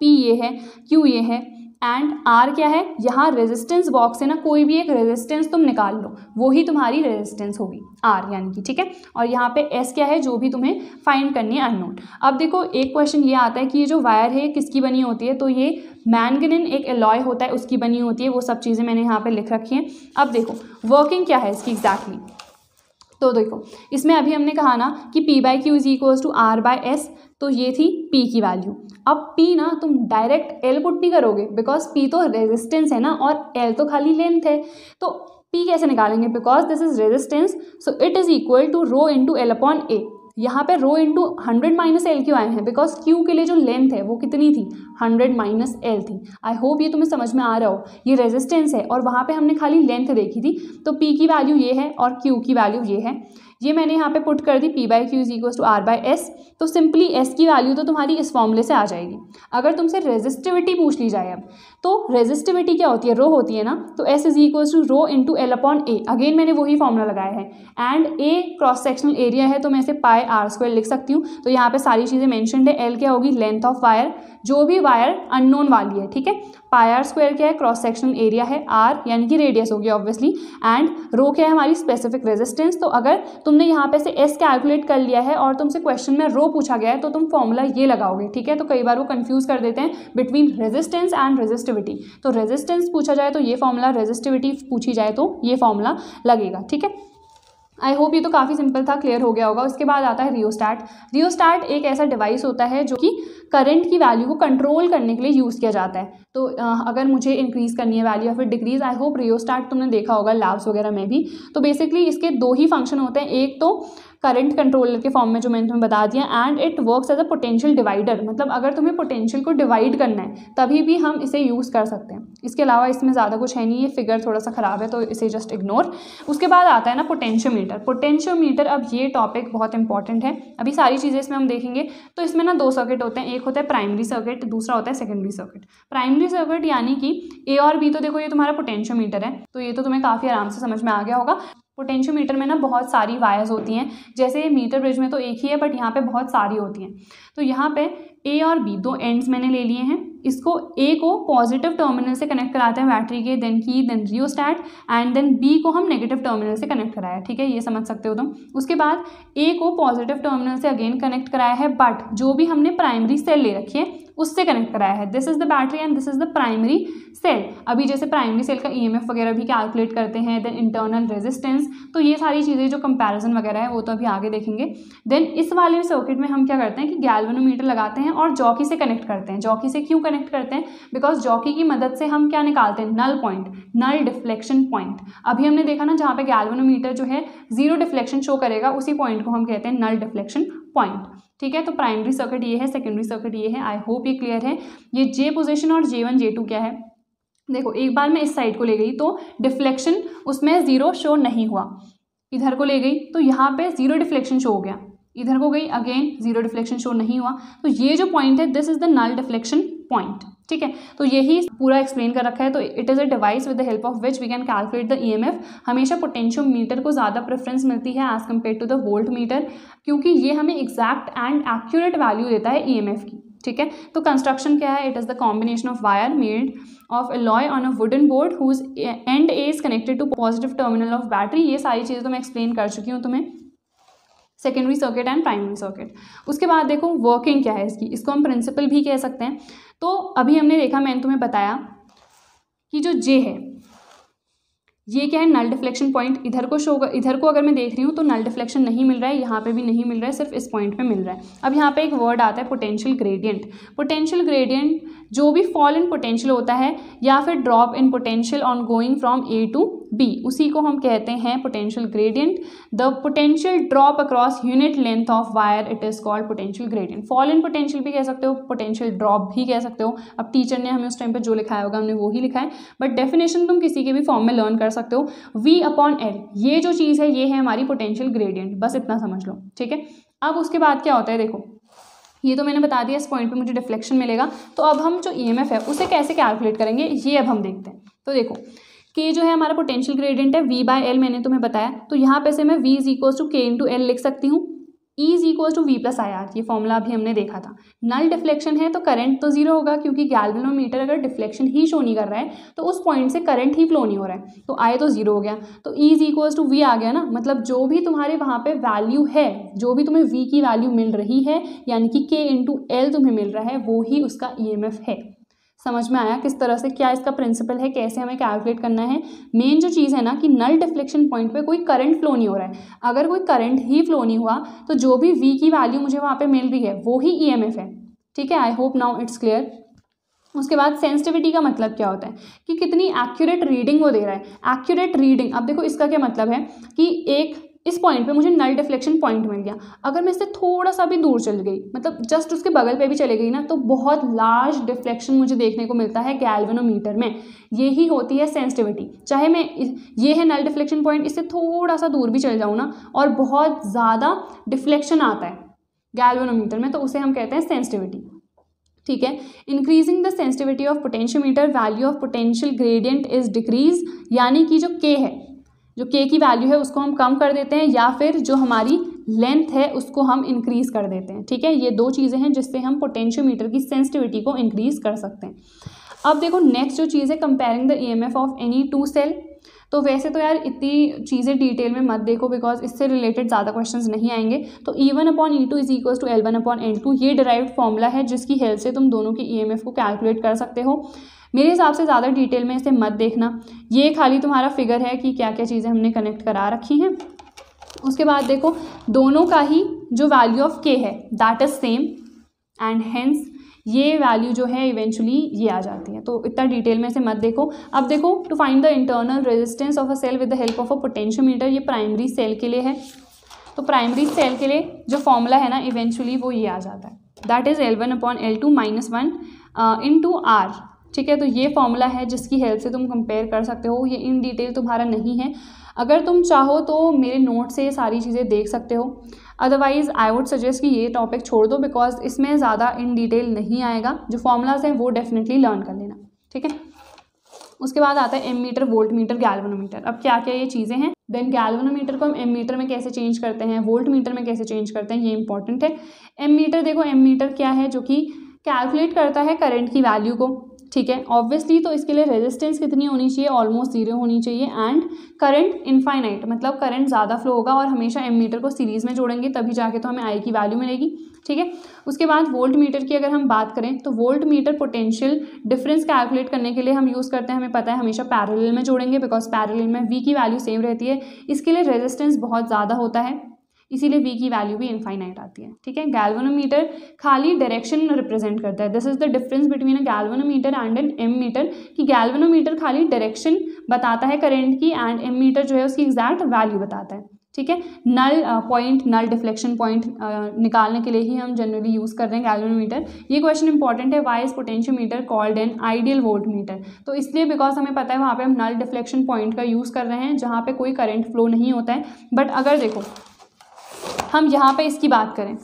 P ये है, Q ये है एंड R क्या है, यहाँ रेजिस्टेंस बॉक्स से ना कोई भी एक रेजिस्टेंस तुम निकाल लो, वो ही तुम्हारी रेजिस्टेंस होगी R यानी कि, ठीक है। और यहाँ पे S क्या है, जो भी तुम्हें फाइंड करनी है अननोन। अब देखो एक क्वेश्चन ये आता है कि ये जो वायर है किसकी बनी होती है, तो ये मैंगनीन एक एलॉय होता है उसकी बनी होती है, वो सब चीज़ें मैंने यहाँ पे लिख रखी हैं। अब देखो वर्किंग क्या है इसकी एग्जैक्टली, तो देखो इसमें अभी हमने कहा ना कि P/Q is equals to R/S, तो ये थी P की वैल्यू। अब P ना तुम डायरेक्ट L पुट नहीं करोगे, बिकॉज P तो रेजिस्टेंस है ना और L तो खाली लेंथ है, तो P कैसे निकालेंगे, because this is resistance, so it is equal to rho into L upon A। यहाँ पे रो इंटू 100 माइनस L क्यों आए हैं, बिकॉज Q के लिए जो लेंथ है वो कितनी थी, 100 माइनस L थी। आई होप ये तुम्हें समझ में आ रहा हो, ये रेजिस्टेंस है और वहाँ पे हमने खाली लेंथ देखी थी, तो P की वैल्यू ये है और Q की वैल्यू ये है, ये मैंने यहाँ पे पुट कर दी P/Q is equals to R/S। तो सिंपली S की वैल्यू तो तुम्हारी इस फॉर्मूले से आ जाएगी। अगर तुमसे रेजिस्टिविटी पूछ ली जाए अब, तो रेजिस्टिविटी क्या होती है, रो होती है ना, तो S is equals to rho into L upon A। Again मैंने वही फॉर्मूला लगाया है and A cross sectional area है, तो मैं इसे पाई R² लिख सकती हूँ। तो यहाँ पे सारी चीज़ें मेंशन्ड है। L क्या होगी, लेंथ ऑफ वायर, जो भी वायर अननोन वाली है, ठीक है। पाई R² क्या है, क्रॉस सेक्शनल एरिया है, R यानी कि रेडियस होगी ऑब्वियसली, एंड रो क्या है हमारी स्पेसिफिक रेजिस्टेंस। तो अगर तुमने यहाँ पे से S कैलकुलेट कर लिया है और तुमसे क्वेश्चन में रो पूछा गया है, तो तुम फॉर्मूला ये लगाओगे, ठीक है। तो कई बार वो कंफ्यूज कर देते हैं बिटवीन रेजिस्टेंस एंड रेजिस्टिविटी, तो रेजिस्टेंस पूछा जाए तो ये फॉर्मूला, रेजिस्टिविटी पूछी जाए तो ये फॉर्मूला लगेगा, ठीक है। आई होप ये तो काफ़ी सिंपल था, क्लियर हो गया होगा। उसके बाद आता है रियोस्टैट। रियोस्टैट एक ऐसा डिवाइस होता है जो कि करंट की वैल्यू को कंट्रोल करने के लिए यूज़ किया जाता है। तो अगर मुझे इंक्रीज़ करनी है वैल्यू या फिर डिक्रीज़, आई होप रियोस्टैट तुमने देखा होगा लैब्स वगैरह में भी। तो बेसिकली इसके दो ही फंक्शन होते हैं, एक तो करंट कंट्रोलर के फॉर्म में जो मैंने तुम्हें बता दिया, and it works as a potential divider, मतलब अगर तुम्हें पोटेंशियल को डिवाइड करना है तभी भी हम इसे यूज़ कर सकते हैं। इसके अलावा इसमें ज़्यादा कुछ है नहीं, ये फिगर थोड़ा सा ख़राब है तो इसे जस्ट इग्नोर। उसके बाद आता है ना पोटेंशियोमीटर। पोटेंशियोमीटर, अब ये टॉपिक बहुत इंपॉर्टेंट है, अभी सारी चीज़ें इसमें हम देखेंगे। तो इसमें ना दो सर्किट होते हैं, एक होता है प्राइमरी सर्किट, दूसरा होता है सेकेंडरी सर्किट। प्राइमरी सर्किट यानी कि A और B, तो देखो ये तुम्हारा पोटेंशियोमीटर है, तो ये तो तुम्हें काफ़ी आराम से समझ में आ गया होगा। पोटेंशियोमीटर में ना बहुत सारी वायर्स होती हैं, जैसे मीटर ब्रिज में तो एक ही है, बट यहाँ पे बहुत सारी होती हैं। तो यहाँ पे A और B दो एंड्स मैंने ले लिए हैं। इसको A को पॉजिटिव टर्मिनल से कनेक्ट कराते हैं बैटरी के, then rheostat, and then B को हम नेगेटिव टर्मिनल से कनेक्ट कराया, ठीक है, ये समझ सकते हो तुम। उसके बाद A को पॉजिटिव टर्मिनल से अगेन कनेक्ट कराया है, बट जो भी हमने प्राइमरी सेल ले रखी है उससे कनेक्ट कराया है। This is the battery and this is the primary cell. अभी जैसे प्राइमरी सेल का EMF वगैरह भी कैलकुलेट करते हैं, देन इंटरनल रेजिस्टेंस, तो ये सारी चीज़ें जो कंपैरिजन वगैरह है वो तो अभी आगे देखेंगे। देन इस वाले सर्किट में हम क्या करते हैं कि गैल्वेनोमीटर लगाते हैं और जॉकी से कनेक्ट करते हैं। जॉकी से क्यों कनेक्ट करते हैं, बिकॉज जॉकी की मदद से हम क्या निकालते हैं, null point, null deflection point. अभी हमने देखा ना जहाँ पे गैल्वेनोमीटर जो है जीरो डिफ्लेक्शन शो करेगा, उसी पॉइंट को हम कहते हैं नल डिफ्लेक्शन पॉइंट, ठीक है। तो प्राइमरी सर्किट ये है, सेकेंडरी सर्किट ये है। आई होप ये क्लियर है। ये J पोजीशन और J1 J2 क्या है, देखो एक बार मैं इस साइड को ले गई तो डिफ्लेक्शन उसमें जीरो शो नहीं हुआ, इधर को ले गई तो यहाँ पे जीरो डिफ्लेक्शन शो हो गया, इधर को गई अगेन जीरो डिफ्लेक्शन शो नहीं हुआ। तो ये जो पॉइंट है this is the null deflection point, ठीक है। तो यही पूरा एक्सप्लेन कर रखा है। तो it is a device with the help of which we can calculate the EMF। हमेशा पोटेंशियोमीटर को ज़्यादा प्रेफरेंस मिलती है as compare to the volt meter, क्योंकि ये हमें एग्जैक्ट एंड एक्यूरेट वैल्यू देता है EMF की, ठीक है। तो कंस्ट्रक्शन क्या है, it is the combination of wire made of alloy on a wooden board whose end A is connected to positive terminal of battery. ये सारी चीज़ें तो मैं एक्सप्लेन कर चुकी हूँ तुम्हें, secondary circuit and primary circuit. उसके बाद देखो वर्किंग क्या है इसकी, इसको हम प्रिंसिपल भी कह सकते हैं। तो अभी हमने देखा, मैंने तुम्हें बताया कि जो J है ये क्या है, नल डिफ्लेक्शन पॉइंट। इधर को अगर मैं देख रही हूँ तो नल डिफ्लेक्शन नहीं मिल रहा है, यहाँ पे भी नहीं मिल रहा है, सिर्फ इस पॉइंट पे मिल रहा है। अब यहाँ पे एक वर्ड आता है पोटेंशियल ग्रेडियंट। पोटेंशियल ग्रेडियंट जो भी फॉल इन पोटेंशियल होता है या फिर drop in potential on going from A to B, उसी को हम कहते हैं potential gradient. The potential drop across unit length of wire, it is called potential gradient. Fall in potential भी कह सकते हो, पोटेंशियल ड्रॉप भी कह सकते हो। अब टीचर ने हमें उस टाइम पे जो लिखाया होगा हमने वो ही लिखा है, बट डेफिनेशन तुम किसी के भी फॉर्म में लर्न कर सकते हो। V/L ये जो चीज़ है ये है हमारी पोटेंशियल ग्रेडियंट, बस इतना समझ लो, ठीक है। अब उसके बाद क्या होता है, देखो ये तो मैंने बता दिया, इस पॉइंट पे मुझे डिफ्लेक्शन मिलेगा। तो अब हम जो ईएमएफ है उसे कैसे कैलकुलेट करेंगे ये अब हम देखते हैं। तो देखो के जो है हमारा पोटेंशियल ग्रेडियंट है v/l, मैंने तुम्हें बताया। तो यहाँ पे से मैं v = k × l लिख सकती हूँ। E = v+IR, ये फॉर्मूला अभी हमने देखा था। नल डिफ्लेक्शन है तो करंट तो जीरो होगा, क्योंकि गैल्वेनोमीटर अगर डिफ्लेक्शन ही शो नहीं कर रहा है तो उस पॉइंट से करंट ही फ्लो नहीं हो रहा है, तो I तो जीरो हो गया। तो E = v आ गया ना, मतलब जो भी तुम्हारे वहाँ पे वैल्यू है, जो भी तुम्हें v की वैल्यू मिल रही है, यानी कि k × l तुम्हें मिल रहा है, वो ही उसका EMF है। समझ में आया किस तरह से, क्या इसका प्रिंसिपल है, कैसे हमें कैलकुलेट करना है। मेन जो चीज़ है ना कि नल डिफ्लेक्शन पॉइंट पे कोई करंट फ्लो नहीं हो रहा है। अगर कोई करंट ही फ्लो नहीं हुआ तो जो भी v की वैल्यू मुझे वहाँ पे मिल रही है वो ही EMF है। ठीक है, I hope now it's clear. उसके बाद सेंसिटिविटी का मतलब क्या होता है कि कितनी एक्यूरेट रीडिंग वो दे रहा है। एक्यूरेट रीडिंग, अब देखो इसका क्या मतलब है कि एक इस पॉइंट पे मुझे नल डिफ्लेक्शन पॉइंट मिल गया, अगर मैं इससे थोड़ा सा भी दूर चल गई, मतलब जस्ट उसके बगल पे भी चली गई ना, तो बहुत लार्ज डिफ्लेक्शन मुझे देखने को मिलता है गैल्वेनोमीटर में। यही होती है सेंसिटिविटी। चाहे मैं ये है नल डिफ्लेक्शन पॉइंट, इससे थोड़ा सा दूर भी चल जाऊँ ना और बहुत ज़्यादा डिफ्लेक्शन आता है गैल्वेनोमीटर में, तो उसे हम कहते हैं सेंसिटिविटी। ठीक है, increasing the sensitivity of potentiometer, value of potential gradient is decrease, यानी कि जो के है, जो के की वैल्यू है उसको हम कम कर देते हैं, या फिर जो हमारी लेंथ है उसको हम इंक्रीज कर देते हैं। ठीक है, ये दो चीज़ें हैं जिससे हम पोटेंशियोमीटर की सेंसिटिविटी को इंक्रीज कर सकते हैं। अब देखो नेक्स्ट जो चीज़ है, comparing the EMF of any two cell. तो वैसे तो यार इतनी चीज़ें डिटेल में मत देखो, बिकॉज इससे रिलेटेड ज़्यादा क्वेश्चंस नहीं आएंगे। तो E1/E2 = L1/L2, ये डिराइव्ड फॉर्मूला है जिसकी हेल्प से तुम दोनों के EMF को कैलकुलेट कर सकते हो। मेरे हिसाब से ज़्यादा डिटेल में इसे मत देखना, ये खाली तुम्हारा फिगर है कि क्या क्या चीज़ें हमने कनेक्ट करा रखी हैं। उसके बाद देखो दोनों का ही जो वैल्यू ऑफ के है that is same, and hence ये वैल्यू जो है इवेंचुअली ये आ जाती है। तो इतना डिटेल में से मत देखो। अब देखो, to find the internal resistance of a cell with the help of a potentiometer, ये प्राइमरी सेल के लिए है। तो प्राइमरी सेल के लिए जो फॉर्मूला है ना इवेंचुअली वो ये आ जाता है, दैट इज L1/L2 -1 × R। ठीक है, तो ये फॉर्मूला है जिसकी हेल्प से तुम कंपेयर कर सकते हो। ये इन डिटेल तुम्हारा नहीं है, अगर तुम चाहो तो मेरे नोट से ये सारी चीज़ें देख सकते हो। अदरवाइज़ आई वुड सजेस्ट कि ये टॉपिक छोड़ दो, बिकॉज इसमें ज़्यादा इन डिटेल नहीं आएगा। जो फॉर्मूलाज हैं वो डेफिनेटली लर्न कर लेना। ठीक है, उसके बाद आता है एमीटर, वोल्ट मीटर, गैल्वेनोमीटर। अब क्या क्या ये चीज़ें हैं, देन गैल्वेनोमीटर को हम एमीटर में कैसे चेंज करते हैं, वोल्ट मीटर में कैसे चेंज करते हैं, ये इंपॉर्टेंट है। एमीटर देखो, एमीटर क्या है, जो कि कैलकुलेट करता है करंट की वैल्यू को। ठीक है, ऑब्वियसली तो इसके लिए रेजिस्टेंस कितनी होनी चाहिए, ऑलमोस्ट जीरो होनी चाहिए, एंड करंट इनफाइनाइट, मतलब करंट ज़्यादा फ्लो होगा, और हमेशा एमीटर को सीरीज़ में जोड़ेंगे तभी जाके तो हमें आई की वैल्यू मिलेगी। ठीक है, उसके बाद वोल्ट मीटर की अगर हम बात करें तो volt meter potential difference calculate करने के लिए हम यूज़ करते हैं, हमें पता है हमेशा पैरेलल में जोड़ेंगे, बिकॉज पैरेलल में वी की वैल्यू सेम रहती है। इसके लिए रेजिस्टेंस बहुत ज़्यादा होता है, इसीलिए वी की वैल्यू भी इनफाइनाइट आती है। ठीक है, गैल्वेनोमीटर खाली डायरेक्शन रिप्रेजेंट करता है। This is the difference between a galvanometer and an ammeter, कि गैल्वेनोमीटर खाली डायरेक्शन बताता है करंट की, एंड एमीटर जो है उसकी एग्जैक्ट वैल्यू बताता है। ठीक है, null point, null deflection point निकालने के लिए ही हम जनरली यूज़ कर रहे हैं गैल्वेनोमीटर। ये क्वेश्चन इंपॉर्टेंट है, why is potentiometer called an ideal volt meter. तो इसलिए बिकॉज हमें पता है वहाँ पे हम नल डिफ्लेक्शन पॉइंट का यूज़ कर रहे हैं जहाँ पे कोई करंट फ्लो नहीं होता है। बट अगर देखो हम यहाँ पे इसकी बात करें,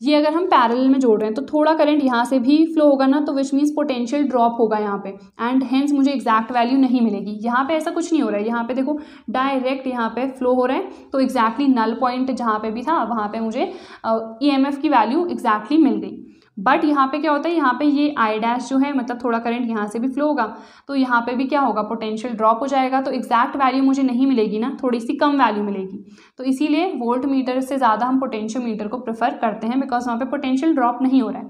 ये अगर हम पैरेलल में जोड़ रहे हैं तो थोड़ा करंट यहाँ से भी फ्लो होगा ना, तो विच मीन्स पोटेंशियल ड्रॉप होगा यहाँ पे, एंड हेंस मुझे एग्जैक्ट वैल्यू नहीं मिलेगी। यहाँ पे ऐसा कुछ नहीं हो रहा है, यहाँ पे देखो डायरेक्ट यहाँ पे फ्लो हो रहा है, तो एग्जैक्टली नल पॉइंट जहाँ पे भी था वहाँ पे मुझे EMF की वैल्यू एग्जैक्टली मिल गई। बट यहाँ पे क्या होता है, यहाँ पे ये आई डैश जो है, मतलब थोड़ा करंट यहाँ से भी फ्लो होगा, तो यहाँ पे भी क्या होगा, पोटेंशियल ड्रॉप हो जाएगा, तो एग्जैक्ट वैल्यू मुझे नहीं मिलेगी ना, थोड़ी सी कम वैल्यू मिलेगी। तो इसीलिए वोल्ट मीटर से ज़्यादा हम पोटेंशियोमीटर को प्रेफर करते हैं, बिकॉज वहाँ पे पोटेंशियल ड्रॉप नहीं हो रहा है।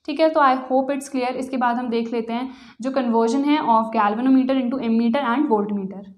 ठीक है, तो आई होप इट्स क्लियर। इसके बाद हम देख लेते हैं जो कन्वर्जन है of galvanometer into ammeter and volt meter.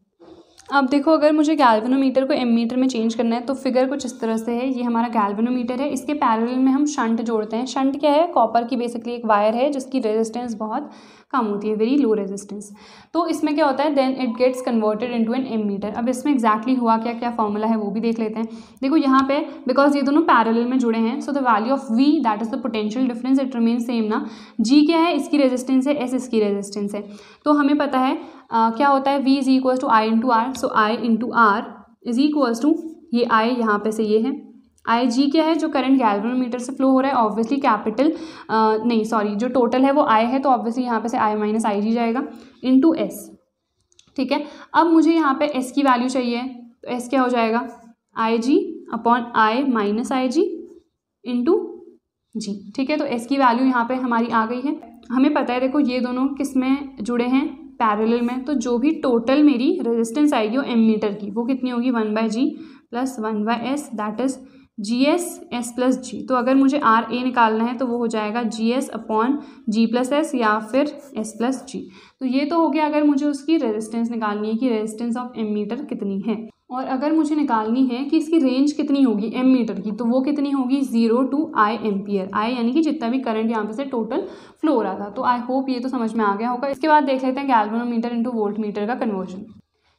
अब देखो, अगर मुझे गैल्वेनोमीटर को एमीटर में चेंज करना है तो फिगर कुछ इस तरह से है। ये हमारा गैल्वेनोमीटर है, इसके पैरेलल में हम शंट जोड़ते हैं। शंट क्या है, कॉपर की बेसिकली एक वायर है जिसकी रेजिस्टेंस बहुत कम होती है, वेरी लो रेजिस्टेंस। तो इसमें क्या होता है, then it gets converted into an ammeter. अब इसमें एग्जैक्टली हुआ क्या, क्या फॉर्मूला है वो भी देख लेते हैं। देखो यहाँ पे बिकॉज ये दोनों पैरेलल में जुड़े हैं, so the value of V that is the potential difference, it remain same ना। G क्या है, इसकी रेजिस्टेंस है, S इसकी रेजिस्टेंस है। तो हमें पता है क्या होता है, V is equal to I into R. So I into R is equals to, ये I यहाँ पे से ये है, IG क्या है, जो करंट गैल्वेनोमीटर से फ्लो हो रहा है, ऑब्वियसली कैपिटल नहीं सॉरी जो टोटल है वो I है, तो ऑब्वियसली यहाँ पे से I माइनस IG जाएगा इंटू S। ठीक है, अब मुझे यहाँ पे S की वैल्यू चाहिए, तो S क्या हो जाएगा, IG upon I minus IG into G। ठीक है, तो S की वैल्यू यहाँ पे हमारी आ गई है। हमें पता है देखो ये दोनों किस में जुड़े हैं, पैरेलल में, तो जो भी टोटल मेरी रेजिस्टेंस आएगी वो एमीटर की, वो कितनी होगी 1/G plus 1/S, that is GS S plus G। तो अगर मुझे RA निकालना है तो वो हो जाएगा GS upon G plus S या फिर S प्लस G। तो ये तो हो गया अगर मुझे उसकी रेजिस्टेंस निकालनी है कि रेजिस्टेंस ऑफ एमीटर कितनी है। और अगर मुझे निकालनी है कि इसकी रेंज कितनी होगी एमीटर की, तो वो कितनी होगी 0 to I एम्पियर, I यानी कि जितना भी करंट यहाँ पे से टोटल फ्लो हो रहा था। तो आई होप ये तो समझ में आ गया होगा। इसके बाद देख लेते हैं गैल्वेनोमीटर इंटू वोल्ट मीटर का conversion.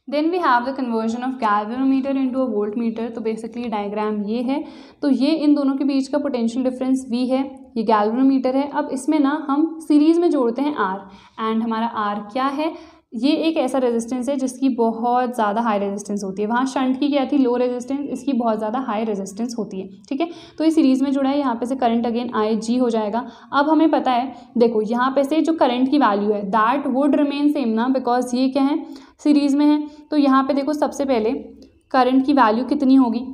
Then we have the conversion of galvanometer into a volt meter. तो बेसिकली डायग्राम ये है, तो ये इन दोनों के बीच का पोटेंशियल डिफरेंस V है, ये गैल्वेनोमीटर है। अब इसमें ना हम सीरीज़ में जोड़ते हैं R, एंड हमारा R क्या है, ये एक ऐसा रेजिस्टेंस है जिसकी बहुत ज़्यादा हाई रेजिस्टेंस होती है। वहाँ शंट की क्या थी, लो रेजिस्टेंस, इसकी बहुत ज़्यादा हाई रेजिस्टेंस होती है। ठीक है, तो ये सीरीज़ में जुड़ा है, यहाँ पे से करंट अगेन IG हो जाएगा। अब हमें पता है देखो यहाँ पे से जो करंट की वैल्यू है दैट वुड रिमेन सेम ना, बिकॉज ये क्या है सीरीज़ में है। तो यहाँ पे देखो सबसे पहले करंट की वैल्यू कितनी होगी,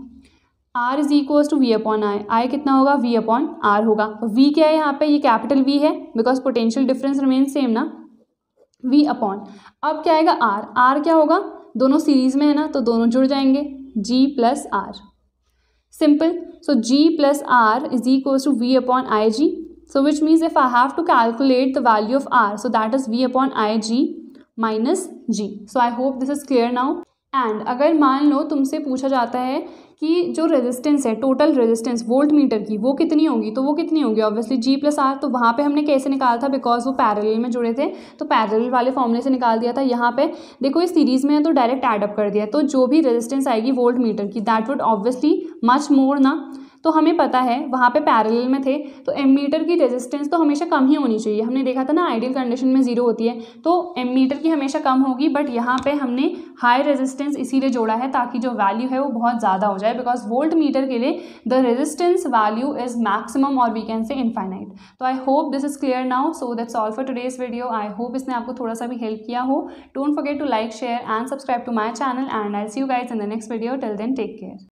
R is equals to V upon I कितना होगा, V अपॉन R होगा। V क्या है यहाँ पे, ये कैपिटल V है because potential difference remain same ना, V अपॉन, अब क्या आएगा R क्या होगा, दोनों सीरीज में है ना तो दोनों जुड़ जाएंगे, G plus R, simple. So G plus R is equals to V upon IG, so which means if I have to calculate the value of R, so that is V upon IG minus G। So I hope this is clear now. And अगर मान लो तुमसे पूछा जाता है कि जो resistance है total resistance volt meter की वो कितनी होगी, तो वो कितनी होगी ऑब्वियसली G प्लस R। तो वहाँ पे हमने कैसे निकाला था, बिकॉज वो पैरेलल में जुड़े थे तो पैरेलल वाले फॉर्मूले से निकाल दिया था। यहाँ पे देखो ये सीरीज़ में है तो डायरेक्ट एडअप कर दिया, तो जो भी रेजिस्टेंस आएगी वोल्ट मीटर की that would obviously much more ना। तो हमें पता है वहाँ पे पैरेलल में थे तो एमीटर की रेजिस्टेंस तो हमेशा कम ही होनी चाहिए। हमने देखा था ना आइडियल कंडीशन में 0 होती है, तो एमीटर की हमेशा कम होगी, बट यहाँ पे हमने हाई रेजिस्टेंस इसीलिए जोड़ा है ताकि जो वैल्यू है वो बहुत ज़्यादा हो जाए, बिकॉज वोल्ट मीटर के लिए the resistance value is maximum और वी कैन से इनफाइनाइट। तो I hope this is clear now. So that's all for today's video. I hope इसने आपको थोड़ा सा भी हेल्प किया हो। Don't forget to like, share and subscribe to my channel, and I see you guys in the next video. Till then take care.